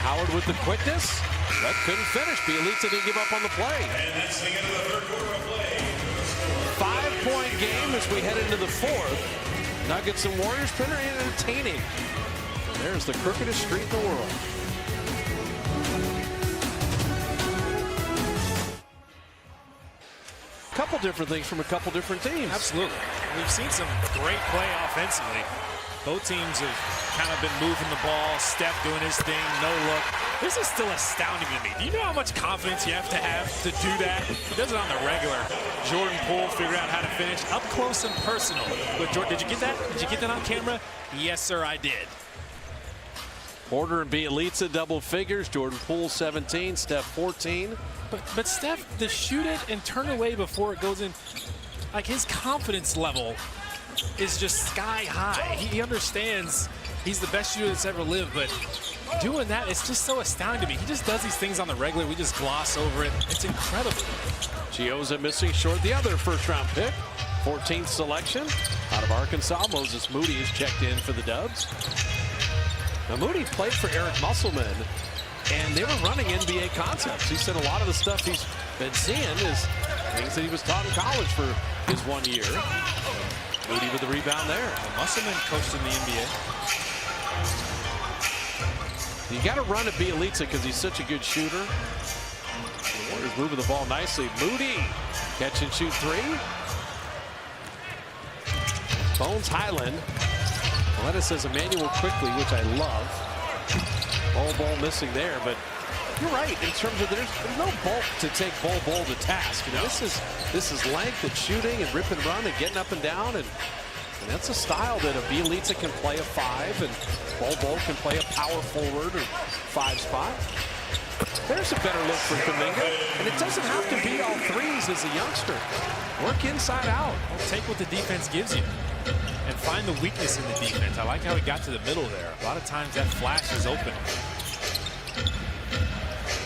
Howard with the quickness, but couldn't finish. Bjelica didn't give up on the play. 5-point game as we head into the 4th. Nuggets and Warriors, pretty entertaining. There's the crookedest street in the world. Couple different things from a couple different teams. Absolutely. We've seen some great play offensively. Both teams have kind of been moving the ball. Steph doing his thing, no look. This is still astounding to me. Do you know how much confidence you have to do that? He does it on the regular. Jordan Poole figured out how to finish up close and personal. But Jordan, did you get that? Did you get that on camera? Yes, sir, I did. Porter and Bjelica double figures. Jordan Poole 17, Steph 14. But Steph, to shoot it and turn away before it goes in, like his confidence level is just sky high. He understands he's the best shooter that's ever lived, but doing that, it's just so astounding to me. He just does these things on the regular. We just gloss over it. It's incredible. Chiozza missing short, the other first-round pick. 14th selection out of Arkansas. Moses Moody is checked in for the Dubs. Now, Moody played for Eric Musselman, and they were running NBA concepts. He said a lot of the stuff he's been seeing is things that he was taught in college for his 1 year. Moody with the rebound there. Well, Musselman coached in the NBA. You got to run at Bjelica because he's such a good shooter. The Warriors moving the ball nicely. Moody, catch and shoot 3. Bones Highland. Lettuce says Emmanuel quickly, which I love. Bol missing there, but you're right in terms of there's no bulk to take Bol to task. You know, this is length and shooting and rip and run and getting up and down, and that's a style that a Bjelica can play a 5, and Bol can play a power forward or 5 spot. There's a better look for Kuminga, and it doesn't have to be all 3s as a youngster. Work inside out. Well, take what the defense gives you and find the weakness in the defense. I like how he got to the middle there. A lot of times that flash is open.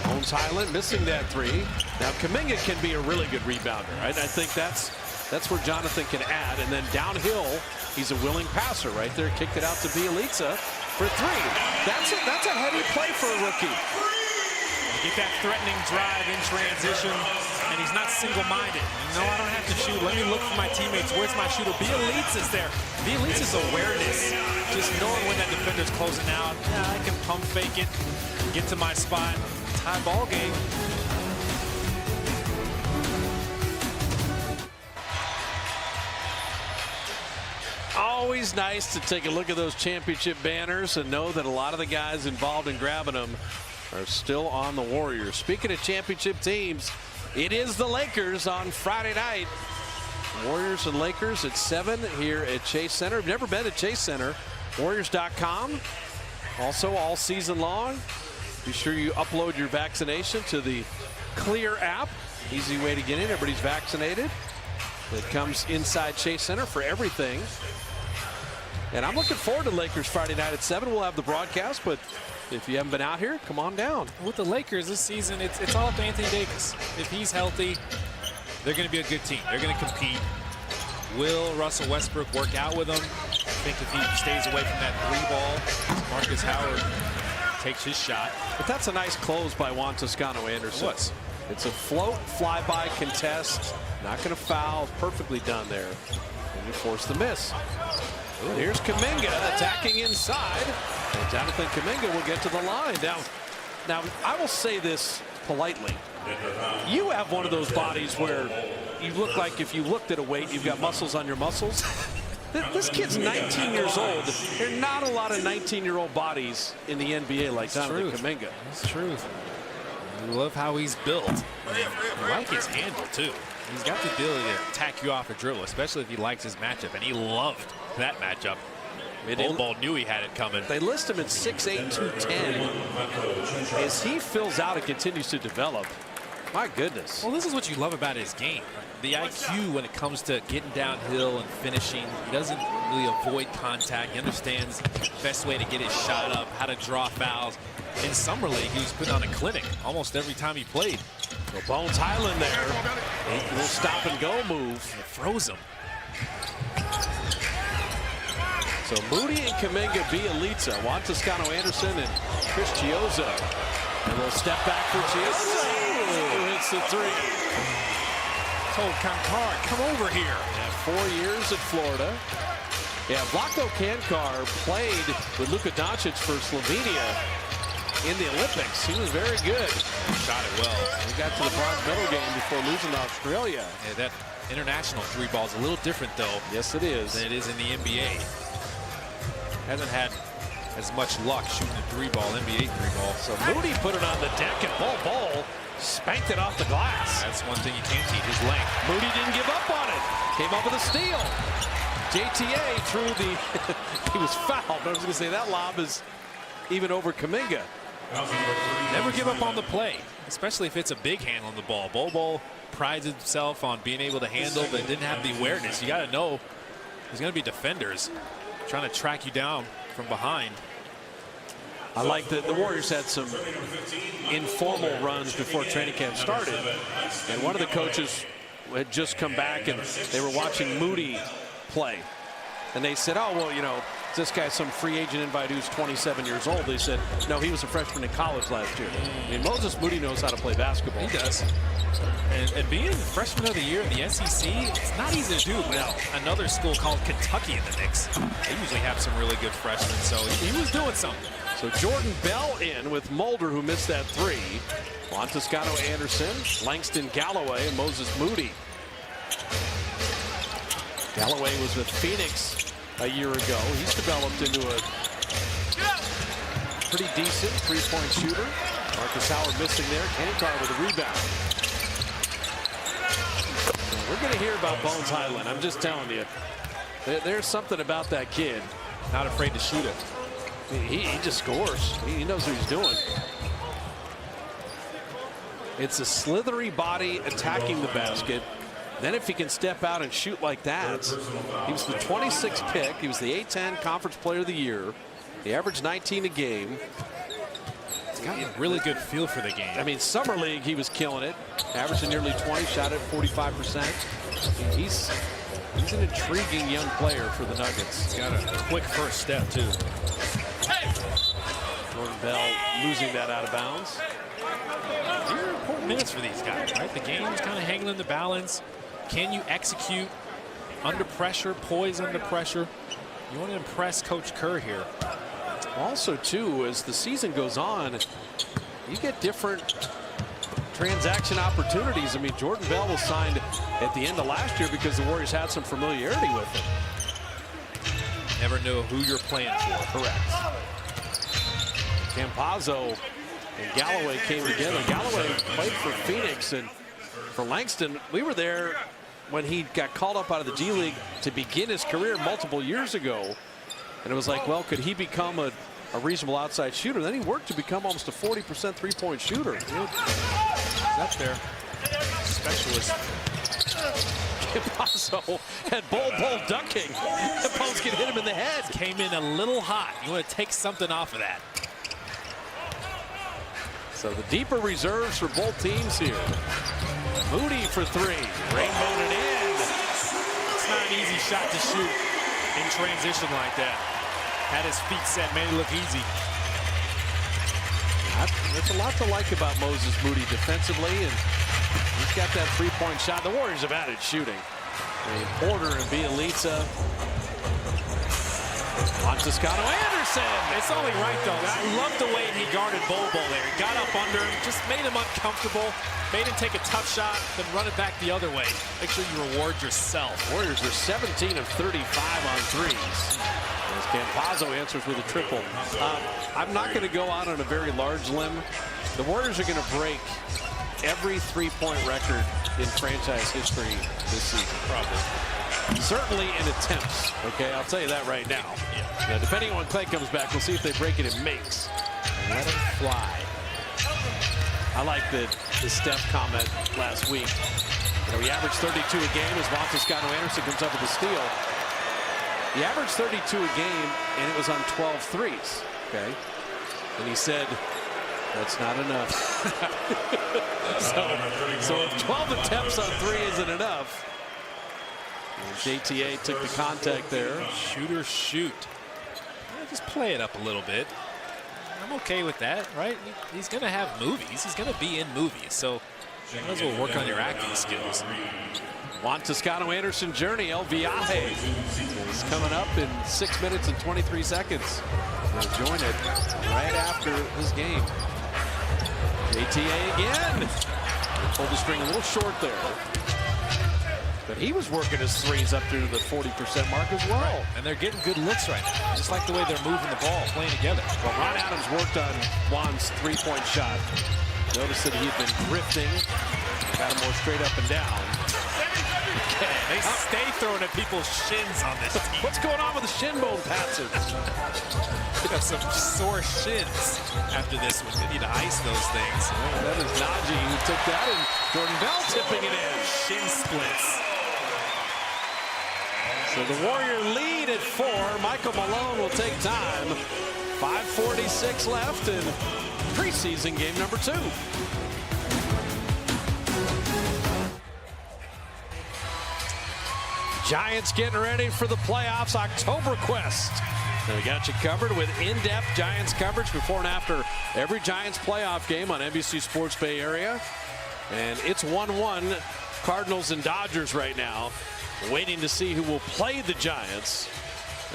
Bones Highland missing that 3. Now Kuminga can be a really good rebounder. I think that's where Jonathan can add. And then downhill, he's a willing passer right there. Kicked it out to Bjelica for 3. That's a heavy play for a rookie. Get that threatening drive in transition, and he's not single-minded. No, I don't have to shoot. Let me look for my teammates. Where's my shooter? Bjelica's there. Bjelica's awareness, just knowing when that defender's closing out. Yeah, I can pump fake it, get to my spot. Tie ball game. always nice to take a look at those championship banners and know that a lot of the guys involved in grabbing them are still on the Warriors. Speaking of championship teams, it is the Lakers on Friday night. Warriors and Lakers at 7 here at Chase Center. I've never been to Chase Center. Warriors.com. Also all season long. Be sure you upload your vaccination to the Clear app. Easy way to get in. Everybody's vaccinated. It comes inside Chase Center for everything. And I'm looking forward to Lakers Friday night at 7. We'll have the broadcast, but if you haven't been out here, come on down. With the Lakers this season, it's all up to Anthony Davis. If he's healthy, they're going to be a good team. They're going to compete. Will Russell Westbrook work out with them? I think if he stays away from that 3-ball, Marcus Howard takes his shot. But that's a nice close by Juan Toscano Anderson. It was. It's a float, flyby contest. Not going to foul. Perfectly done there. And you force the miss. And here's Kuminga attacking inside. And Jonathan Kuminga will get to the line. Now, I will say this politely. You have one of those bodies where you look like if you looked at a weight, you've got muscles on your muscles. This kid's 19 years old. There are not a lot of 19-year-old bodies in the NBA like Jonathan Kuminga. That's true. I love how he's built. I like his handle, too. He's got the ability to attack you off a dribble, especially if he likes his matchup, and he loved that matchup. Bol Bol knew he had it coming. They list him at 6'8", 210. As he fills out and continues to develop, my goodness. Well, this is what you love about his game. The IQ when it comes to getting downhill and finishing. He doesn't really avoid contact. He understands the best way to get his shot up, how to draw fouls. In Summer League, he was putting on a clinic almost every time he played. So Bones Highland there. A little stop and go move. It froze him. So Moody and Kuminga, Bjelica, Juan Toscano Anderson, and Chris Chiozza. A little step back for Chiozza. Who hits the three. Told Kankar, come over here. Yeah, 4 years at Florida. Yeah, Vlatko Kankar played with Luka Doncic for Slovenia in the Olympics. He was very good. Shot it well. He got to the bronze medal game before losing to Australia. Yeah, that international 3-ball is a little different, though. Yes, it is. Than it is in the NBA. Hasn't had as much luck shooting a 3-ball, NBA 3-ball. So Moody put it on the deck, and Bol Bol spanked it off the glass. That's one thing you can't teach, his length. Moody didn't give up on it. Came up with a steal. JTA threw the... he was fouled, but I was going to say that lob is even over Kuminga. Never give up on the play, especially if it's a big handle on the ball. Bol Bol prides himself on being able to handle, but didn't have the awareness. You got to know there's going to be defenders trying to track you down from behind. I like that the Warriors had some informal runs before training camp started. And one of the coaches had just come back and they were watching Moody play. And they said, oh, well, you know, this guy's some free agent invite who's 27 years old. They said, no, he was a freshman in college last year. I mean, Moses Moody knows how to play basketball. He does. And being the freshman of the year in the SEC, it's not easy to do. Now, another school called Kentucky in the mix. They usually have some really good freshmen, so he was doing something. So Jordan Bell in with Mulder, who missed that three. Juan Toscano Anderson, Langston Galloway, and Moses Moody. Galloway was with Phoenix a year ago. He's developed into a pretty decent three-point shooter. Marcus Howard missing there. Kankar with a rebound. We're going to hear about Bones Highland. I'm just telling you. There's something about that kid. Not afraid to shoot it. He just scores. He knows what he's doing. It's a slithery body attacking the basket. Then if he can step out and shoot like that. He was the 26th pick. He was the A-10 Conference Player of the Year. He averaged 19 a game. He's got a really good feel for the game. I mean, Summer League, he was killing it. Averaging nearly 20, shot at 45%. He's an intriguing young player for the Nuggets. He's got a quick first step, too. Jordan Bell losing that out of bounds. These are important minutes for these guys, right? The game's kind of hanging in the balance. Can you execute under pressure, poise under pressure? You want to impress Coach Kerr here. Also, too, as the season goes on, you get different transaction opportunities. I mean, Jordan Bell was signed at the end of last year because the Warriors had some familiarity with him. Never know who you're playing for. Correct. Campazzo and Galloway came together. Galloway played for Phoenix, and for Langston, we were there when he got called up out of the G League to begin his career multiple years ago. And it was like, well, could he become a reasonable outside shooter? Then he worked to become almost a 40% three-point shooter. He's up there. Specialist. Campazzo had Bol dunking. The post can hit him in the head. Came in a little hot. You want to take something off of that. So the deeper reserves for both teams here. Moody for three. Rainbowed it in. It's not an easy shot to shoot in transition like that. Had his feet set, made it look easy. There's a lot to like about Moses Moody defensively, and he's got that three-point shot. The Warriors have added shooting. Porter and Bielitsa. On Toscano Anderson. It's only right, though. I love the way he guarded Bol there. He got up under him, just made him uncomfortable, made him take a tough shot, then run it back the other way. Make sure you reward yourself. Warriors are 17 of 35 on threes. As Campazzo answers with a triple. I'm not going to go out on a very large limb. The Warriors are going to break every three-point record in franchise history this season, probably. Certainly in attempts, okay? I'll tell you that right now. Now, depending on when Clay comes back, we'll see if they break it in makes. And let him fly. I like the Steph comment last week. You know, he averaged 32 a game as Toscano Anderson comes up with a steal. He averaged 32 a game, and it was on 12 threes, okay? And he said, that's not enough. so if 12 attempts on three isn't enough, JTA took the contact there. Shooter shoot. Yeah, just play it up a little bit. I'm okay with that, right? He's going to have movies. He's going to be in movies. So you might as well work on your acting skills. Juan Toscano Anderson journey. El Viaje is coming up in 6 minutes and 23 seconds. He'll join it right after this game. JTA again. Pulled the string a little short there. But he was working his threes up to the 40% mark as well. Right. And they're getting good looks right now. Just like the way they're moving the ball, playing together. Well, Ron Adams worked on Juan's three-point shot. Notice that he had been drifting. Got him more straight up and down. They stay throwing at people's shins on this team. What's going on with the shin bone passes? They have some sore shins after this one. They need to ice those things. Well, that is Najee who took that, and Jordan Bell tipping it in. Shin splits. So the Warrior lead at 4. Michael Malone will take time. 5:46 left in preseason game number 2. Giants getting ready for the playoffs. October Quest. And we got you covered with in-depth Giants coverage before and after every Giants playoff game on NBC Sports Bay Area. And it's 1-1 Cardinals and Dodgers right now, waiting to see who will play the Giants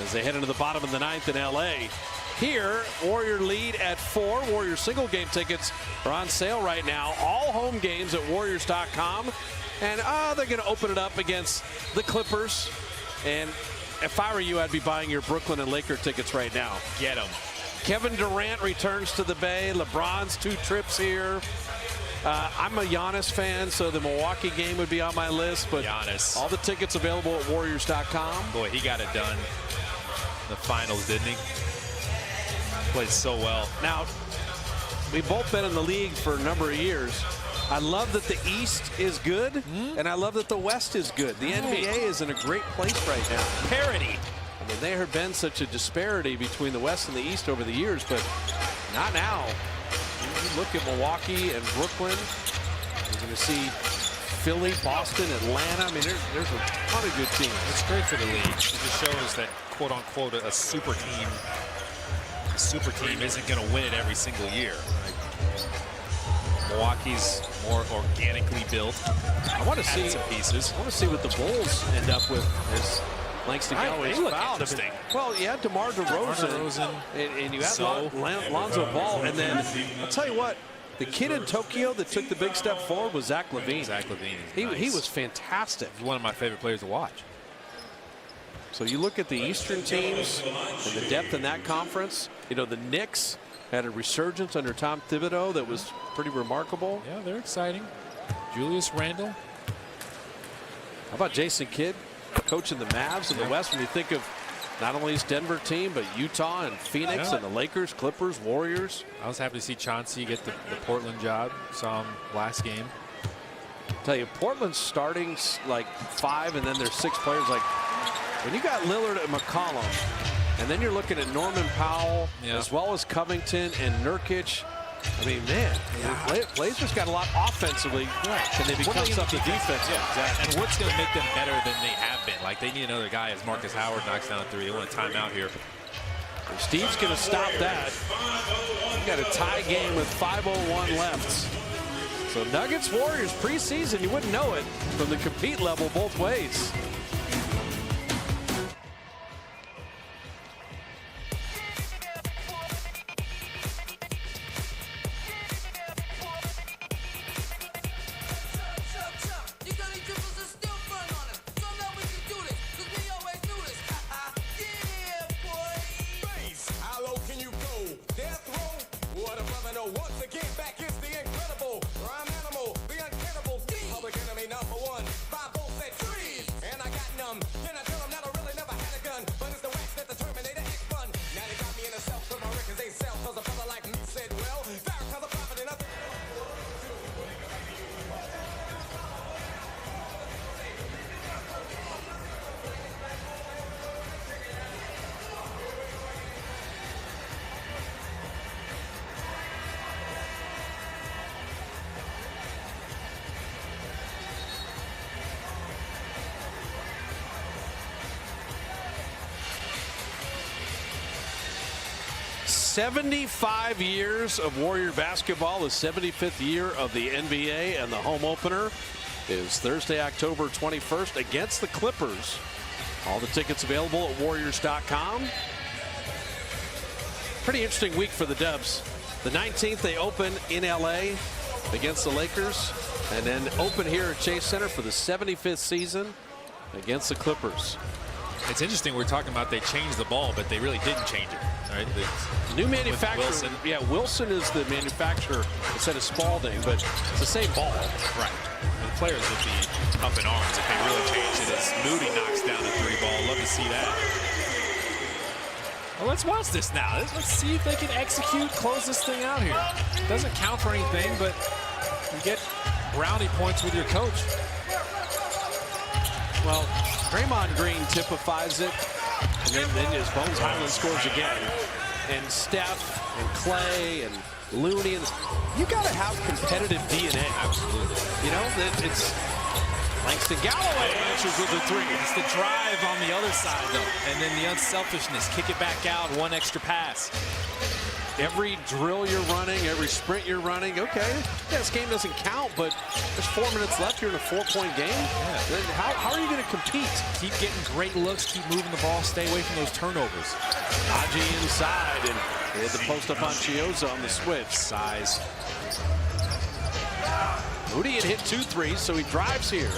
as they head into the bottom of the 9th in LA. Here, Warrior lead at 4. Warrior single game tickets are on sale right now. All home games at Warriors.com. And they're going to open it up against the Clippers. And if I were you, I'd be buying your Brooklyn and Laker tickets right now. Get them. Kevin Durant returns to the Bay. LeBron's 2 trips here. I'm a Giannis fan, so the Milwaukee game would be on my list. But Giannis. All the tickets available at Warriors.com. Boy, he got it done in the finals, didn't he? Played so well. Now, we've both been in the league for a number of years. I love that the East is good, and I love that the West is good. The NBA is in a great place right now. Parity. I mean, there have been such a disparity between the West and the East over the years, but not now. You look at Milwaukee and Brooklyn. You're going to see Philly, Boston, Atlanta. I mean, there's a ton of good teams. It's great for the league. It just shows that, quote-unquote, a super team isn't going to win it every single year. Milwaukee's more organically built. I want to see some pieces. I want to see what the Bulls end up with as Langston Galloway's They look fouled. interesting. Well, you had DeMar DeRozan, and you had Lonzo Ball, and then I'll tell you what, the kid in Tokyo that took the big step forward was Zach LaVine. Zach LaVine. He was fantastic. He's one of my favorite players to watch. So you look at the Eastern teams and the depth in that conference. You know, the Knicks had a resurgence under Tom Thibodeau that was pretty remarkable. Yeah, they're exciting. Julius Randle. How about Jason Kidd coaching the Mavs in the West when you think of not only his Denver team, but Utah and Phoenix and the Lakers, Clippers, Warriors. I was happy to see Chauncey get the Portland job. Saw him last game. Tell you, Portland's starting like 5 and then there's 6 players. Like when you got Lillard and McCollum, and then you're looking at Norman Powell as well as Covington and Nurkic. I mean, man, the Blazers got a lot offensively. Can they become something defensively? Yeah, exactly. And what's going to make them better than they have been? Like, they need another guy as Marcus Howard knocks down a 3. They want a timeout here. And Steve's going to stop that. We got a tie game with 5:01 left. So Nuggets Warriors preseason, you wouldn't know it from the compete level both ways. "75 years of Warrior basketball, the 75th year of the NBA, and the home opener is Thursday, October 21st against the Clippers. All the tickets available at Warriors.com. Pretty interesting week for the Dubs. The 19th, they open in LA against the Lakers, and then open here at Chase Center for the 75th season against the Clippers. It's interesting we're talking about they changed the ball, but they really didn't change it. Right? New manufacturer. Wilson. Yeah, Wilson is the manufacturer instead of Spalding, but it's the same ball. Right. And the players would be up in arms if they really changed it as Moody knocks down a 3 ball. Love to see that. Well, let's watch this now. Let's see if they can execute, close this thing out here. Doesn't count for anything, but you get brownie points with your coach. Well, Draymond Green typifies it, and then as Bones Highland scores again. And Steph and Clay and Looney, and you got to have competitive DNA. Absolutely. You know, it's Langston Galloway answers with a 3. It's the drive on the other side, though, and then the unselfishness. Kick it back out, 1 extra pass. Every drill you're running, every sprint you're running, okay, yeah, this game doesn't count, but there's 4 minutes left here in a 4-point game. Yeah. How are you going to compete? Keep getting great looks, keep moving the ball, stay away from those turnovers. Naji inside, and they had the post up on Chioza on the switch. Size. Moody had hit 2 threes, so he drives here.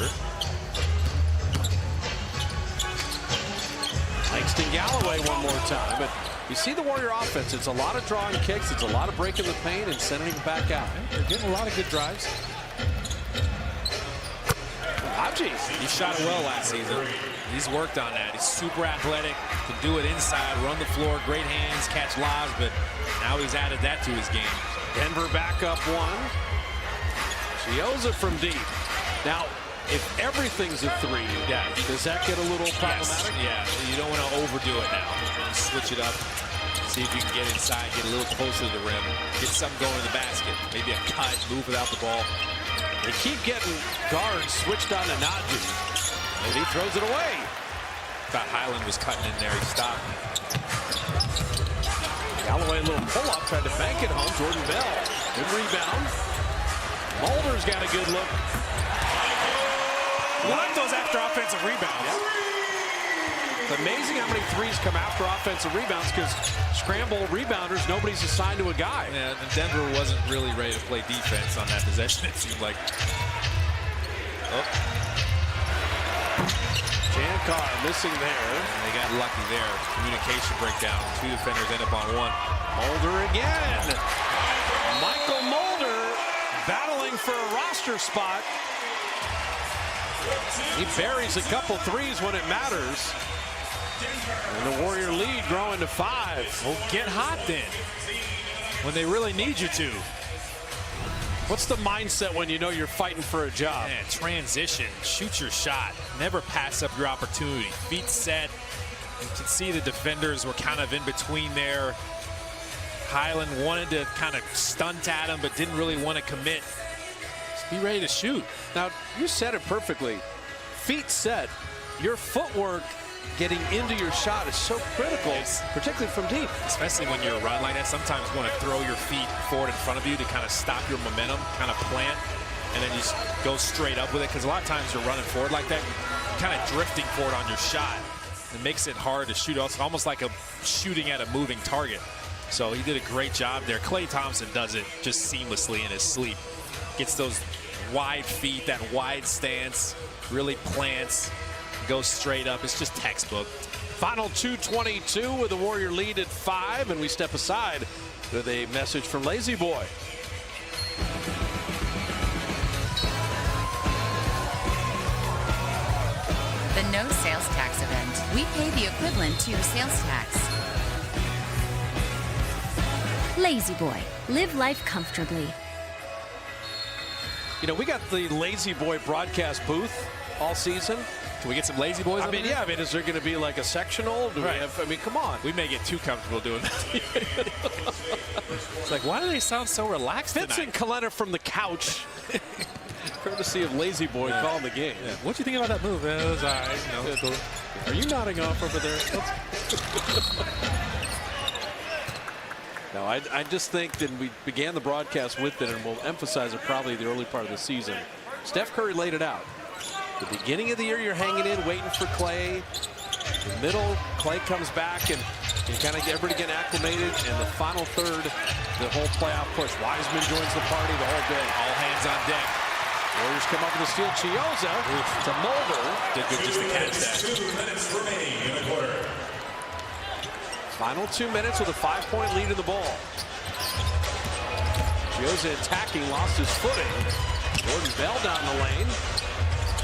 Langston Galloway one more time, but you see the Warrior offense. It's a lot of drawing kicks. It's a lot of breaking the paint and sending it back out. They're getting a lot of good drives. He shot it well last season. He's worked on that. He's super athletic, can do it inside, run the floor, great hands, catch lobs, but now he's added that to his game. Denver back up 1. Chioza from deep. Now, if everything's a 3, does that get a little problematic? Yes. Yeah, you don't want to overdo it now. Switch it up. See if you can get inside, get a little closer to the rim, get something going in the basket. Maybe a cut, move without the ball. They keep getting guards switched on to Naji, and he throws it away. Thought Highland was cutting in there. He stopped. Galloway, a little pull-up, tried to bank it home. Jordan Bell, good rebound. Mulder's got a good look. Like those after offensive rebounds. It's amazing how many threes come after offensive rebounds because scramble rebounders, nobody's assigned to a guy. Yeah, and Denver wasn't really ready to play defense on that possession, it seemed like. Shankar missing there. And they got lucky there. Communication breakdown. 2 defenders end up on 1. Mulder again. Michael Mulder battling for a roster spot. He buries a couple threes when it matters. And the Warrior lead growing to 5. Well, get hot then, when they really need you to. What's the mindset when you know you're fighting for a job? Man, transition, shoot your shot. Never pass up your opportunity. Feet set. You can see the defenders were kind of in between there. Highland wanted to kind of stunt at him, but didn't really want to commit. Just be ready to shoot. Now, you said it perfectly. Feet set. Your footwork getting into your shot is so critical, particularly from deep. Especially when you're run like that. Sometimes you want to throw your feet forward in front of you to kind of stop your momentum, kind of plant, and then you just go straight up with it. Because a lot of times you're running forward like that, you're kind of drifting forward on your shot. It makes it hard to shoot. It's almost like a shooting at a moving target. So he did a great job there. Klay Thompson does it just seamlessly in his sleep. Gets those wide feet, that wide stance, really plants, goes straight up. It's just textbook. Final 2:22 with the Warrior lead at 5, and we step aside with a message from Lazy Boy. The no sales tax event. We pay the equivalent to sales tax. Lazy Boy. Live life comfortably. You know, we got the Lazy Boy broadcast booth all season. Can we get some Lazy Boys? I mean, yeah. I mean, is there going to be like a sectional? Do we have? I mean, come on. We may get too comfortable doing that. It's like, why do they sound so relaxed Vincent tonight? Kalena from the couch, courtesy of Lazy Boy, calling the game. Yeah. What do you think about that move? It was all right. You know, cool. Are you nodding off over there? No, I just think that we began the broadcast with it, and we'll emphasize it probably the early part of the season. Steph Curry laid it out. The beginning of the year, you're hanging in, waiting for Klay. The middle, Klay comes back, and you kind of get everybody getting acclimated. And the final third, the whole playoff push. Wiseman joins the party the whole day. All hands on deck. Warriors come up with a steal. Chioza to Mulder. Did good just to catch that. 2 minutes remaining in the quarter. Final 2 minutes with a 5-point lead in the ball. Chioza attacking, lost his footing. Jordan Bell down the lane.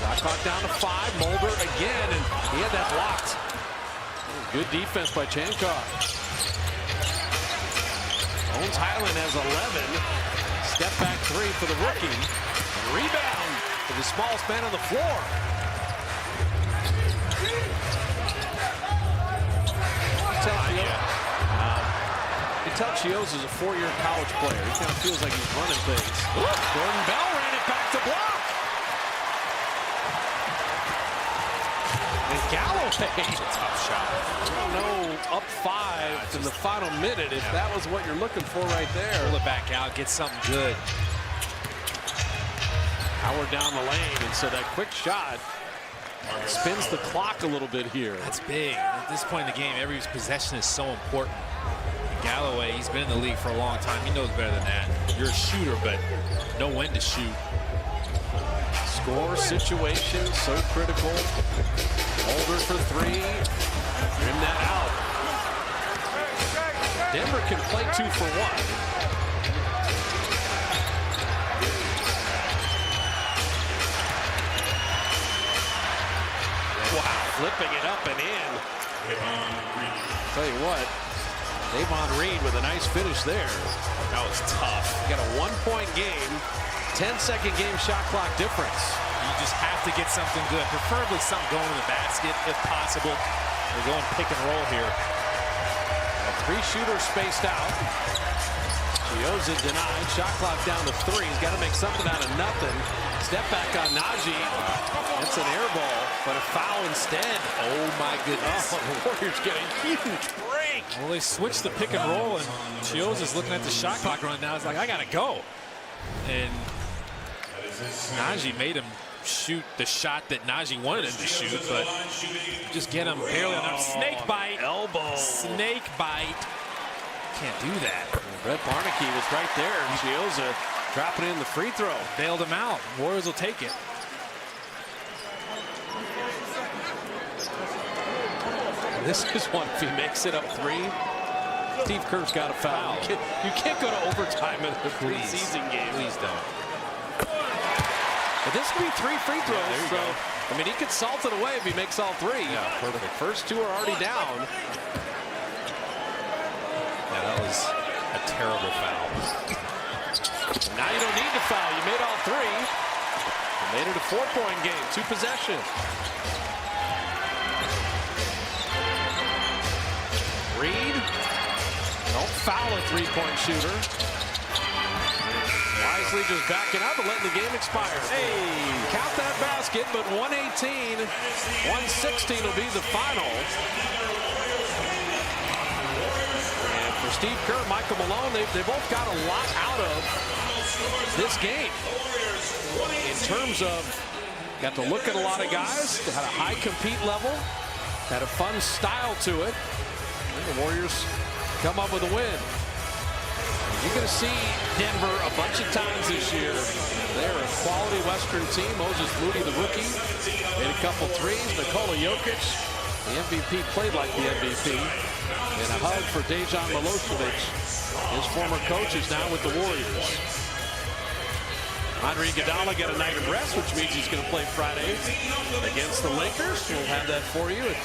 Shot clock down to 5. Mulder again, and he had that blocked. Good defense by Shankar. Bones Highland has 11. Step back 3 for the rookie. And rebound for the smallest man on the floor. You tell Chioza's a 4-year college player. He kind of feels like he's running things. Jordan Bell ran it back to block. And Galloway, tough shot. I don't know, up 5 in the final minute, if that was what you're looking for right there. Pull it back out, get something good. Howard down the lane, and so that quick shot spins the clock a little bit here. That's big. At this point in the game, every possession is so important. Galloway, he's been in the league for a long time. He knows better than that. You're a shooter, but know when to shoot. Score situation, so critical. Mulder for 3. Rim that out. Denver can play 2 for 1. Wow, flipping it up and in. Tell you what, Davon Reed with a nice finish there. That was tough. You got a 1-point game, 10-second game shot clock difference. You just have to get something good, preferably something going to the basket if possible. We're going pick and roll here. 3 shooters spaced out. Chioza denied. Shot clock down to 3. He's got to make something out of nothing. Step back on Najee. It's an air ball, but a foul instead. Oh my goodness. Oh, the Warriors get a huge break. Well, they switched the pick and roll, and Chioza's looking at the shot clock run now. He's like, I got to go. And Najee made him shoot the shot that Najee wanted him to shoot, but just get him barely enough. Snake bite. Elbow. Snake bite. Can't do that. Brett Barnaky was right there, and Chioza dropping in the free throw. Bailed him out. Warriors will take it. This is one if he makes it up 3. Steve Kerr's got a foul. You can't go to overtime in a preseason game. Please don't. But this could be 3 free throws. So, I mean, he could salt it away if he makes all 3. Yeah, perfect. The first 2 are already down. Yeah, that was a terrible foul. Now you don't need to foul. You made all 3. You made it a 4-point game. 2 possessions. Reed. Don't foul a 3-point shooter. Wisely just backing up and letting the game expire. Hey, count that basket, but 118, 116 will be the final. And for Steve Kerr, Michael Malone, they both got a lot out of this game. In terms of, got to look at a lot of guys, had a high compete level, had a fun style to it. And the Warriors come up with a win. You're going to see Denver a bunch of times this year. They're a quality Western team. Moses Moody, the rookie, made a couple threes. Nikola Jokic, the MVP, played like the MVP. And a hug for Dejan Milosevic. His former coach is now with the Warriors. Andre Iguodala got a night of rest, which means he's going to play Friday against the Lakers. We'll have that for you at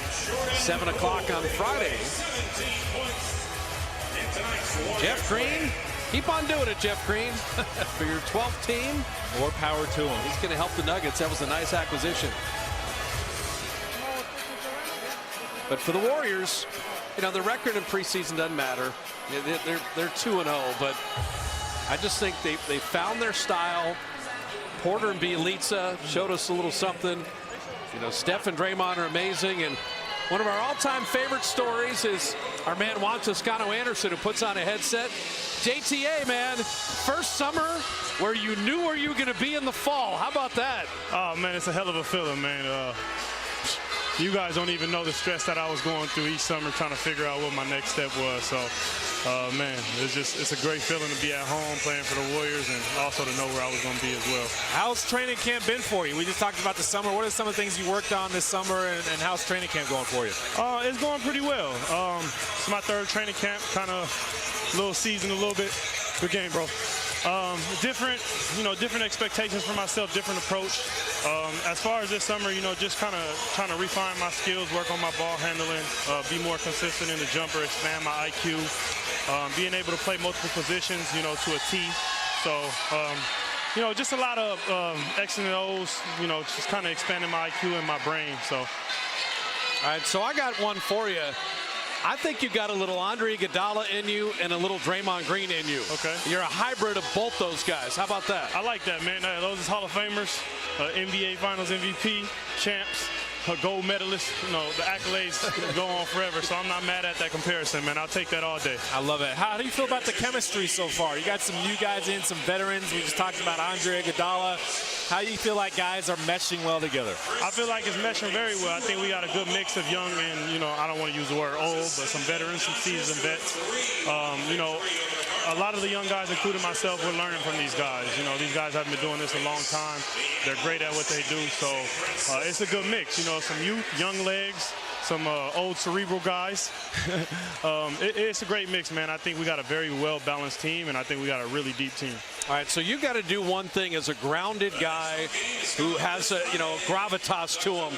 7 o'clock on Friday. Jeff Green, keep on doing it, Jeff Green. For your 12th team, more power to him. He's going to help the Nuggets. That was a nice acquisition. But for the Warriors, you know, the record in preseason doesn't matter. They're 2-0, but I just think they found their style. Porter and Bjelica showed us a little something. You know, Steph and Draymond are amazing, and one of our all-time favorite stories is our man Juan Toscano Anderson, who puts on a headset. JTA, man, first summer where you knew where you were going to be in the fall. How about that? Oh, man, it's a hell of a feeling, man. You guys don't even know the stress that I was going through each summer trying to figure out what my next step was. So, man, it's a great feeling to be at home playing for the Warriors and also to know where I was going to be as well. How's training camp been for you? We just talked about the summer. What are some of the things you worked on this summer, and how's training camp going for you? It's going pretty well. It's my 3rd training camp, kind of little season a little bit. Good game, bro. Different expectations for myself, different approach. As far as this summer, just kind of trying to refine my skills, work on my ball handling, be more consistent in the jumper, expand my IQ, being able to play multiple positions, to a T. So, just a lot of X and O's, just kind of expanding my IQ and my brain. So, all right, so I got one for you. I think you got a little Andre Iguodala in you and a little Draymond Green in you. Okay. You're a hybrid of both those guys. How about that? I like that, man. Those is Hall of Famers, NBA Finals MVP, champs, gold medalists. The accolades go on forever, so I'm not mad at that comparison, man. I'll take that all day. I love it. How do you feel about the chemistry so far? You got some new guys in, some veterans. We just talked about Andre Iguodala. How do you feel like guys are meshing well together? I feel like it's meshing very well. I think we got a good mix of young and, I don't want to use the word old, but some veterans, some seasoned vets. A lot of the young guys, including myself, we're learning from these guys. These guys haven't been doing this a long time. They're great at what they do. So it's a good mix. Some youth, young legs, some old cerebral guys. It's a great mix, man. I think we got a very well-balanced team, and I think we got a really deep team. All right, so you got to do one thing as a grounded guy who has a gravitas to him.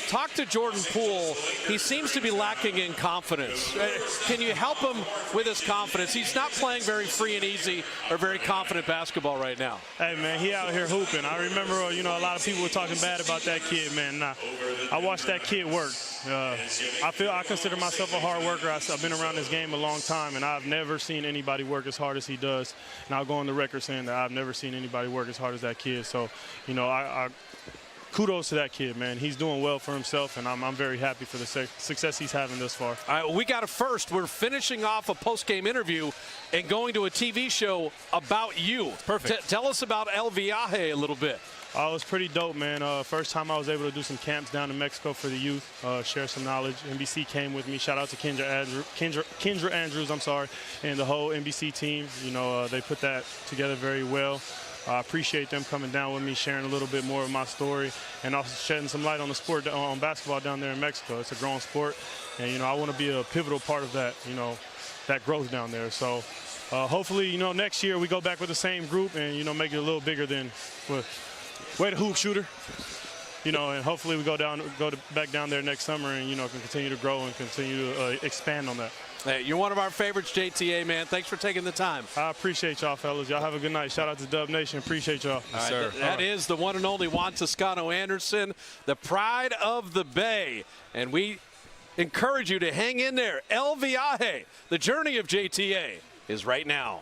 Talk to Jordan Poole. He seems to be lacking in confidence. Can you help him with his confidence? He's not playing very free and easy or very confident basketball right now. Hey, man, he out here hooping. I remember, a lot of people were talking bad about that kid, man. I watched that kid work. I consider myself a hard worker. I've been around this game a long time, and I've never seen anybody work as hard as he does. And I'll go on the record saying that I've never seen anybody work as hard as that kid. So, I kudos to that kid, man. He's doing well for himself, and I'm very happy for the success he's having thus far. All right, we got a first. We're finishing off a post-game interview and going to a TV show about you. Perfect. Tell us about El Viaje a little bit. It was pretty dope, man. First time I was able to do some camps down in Mexico for the youth, share some knowledge. NBC came with me. Shout out to Kendra Andrews, and the whole NBC team. They put that together very well. I appreciate them coming down with me, sharing a little bit more of my story, and also shedding some light on the sport, on basketball down there in Mexico. It's a growing sport, And, you know, I want to be a pivotal part of that, you know, that growth down there. So hopefully, you know, next year we go back with the same group and, you know, make it a little bigger than way to hoop shooter. You know, and hopefully we go back down there next summer and, you know, can continue to grow and continue to expand on that. Hey, you're one of our favorites, JTA, man. Thanks for taking the time. I appreciate y'all, fellas. Y'all have a good night. Shout out to Dub Nation. Appreciate y'all. All right, sir. That is the one and only Juan Toscano Anderson, the pride of the Bay. And we encourage you to hang in there. El Viaje, the journey of JTA, is right now.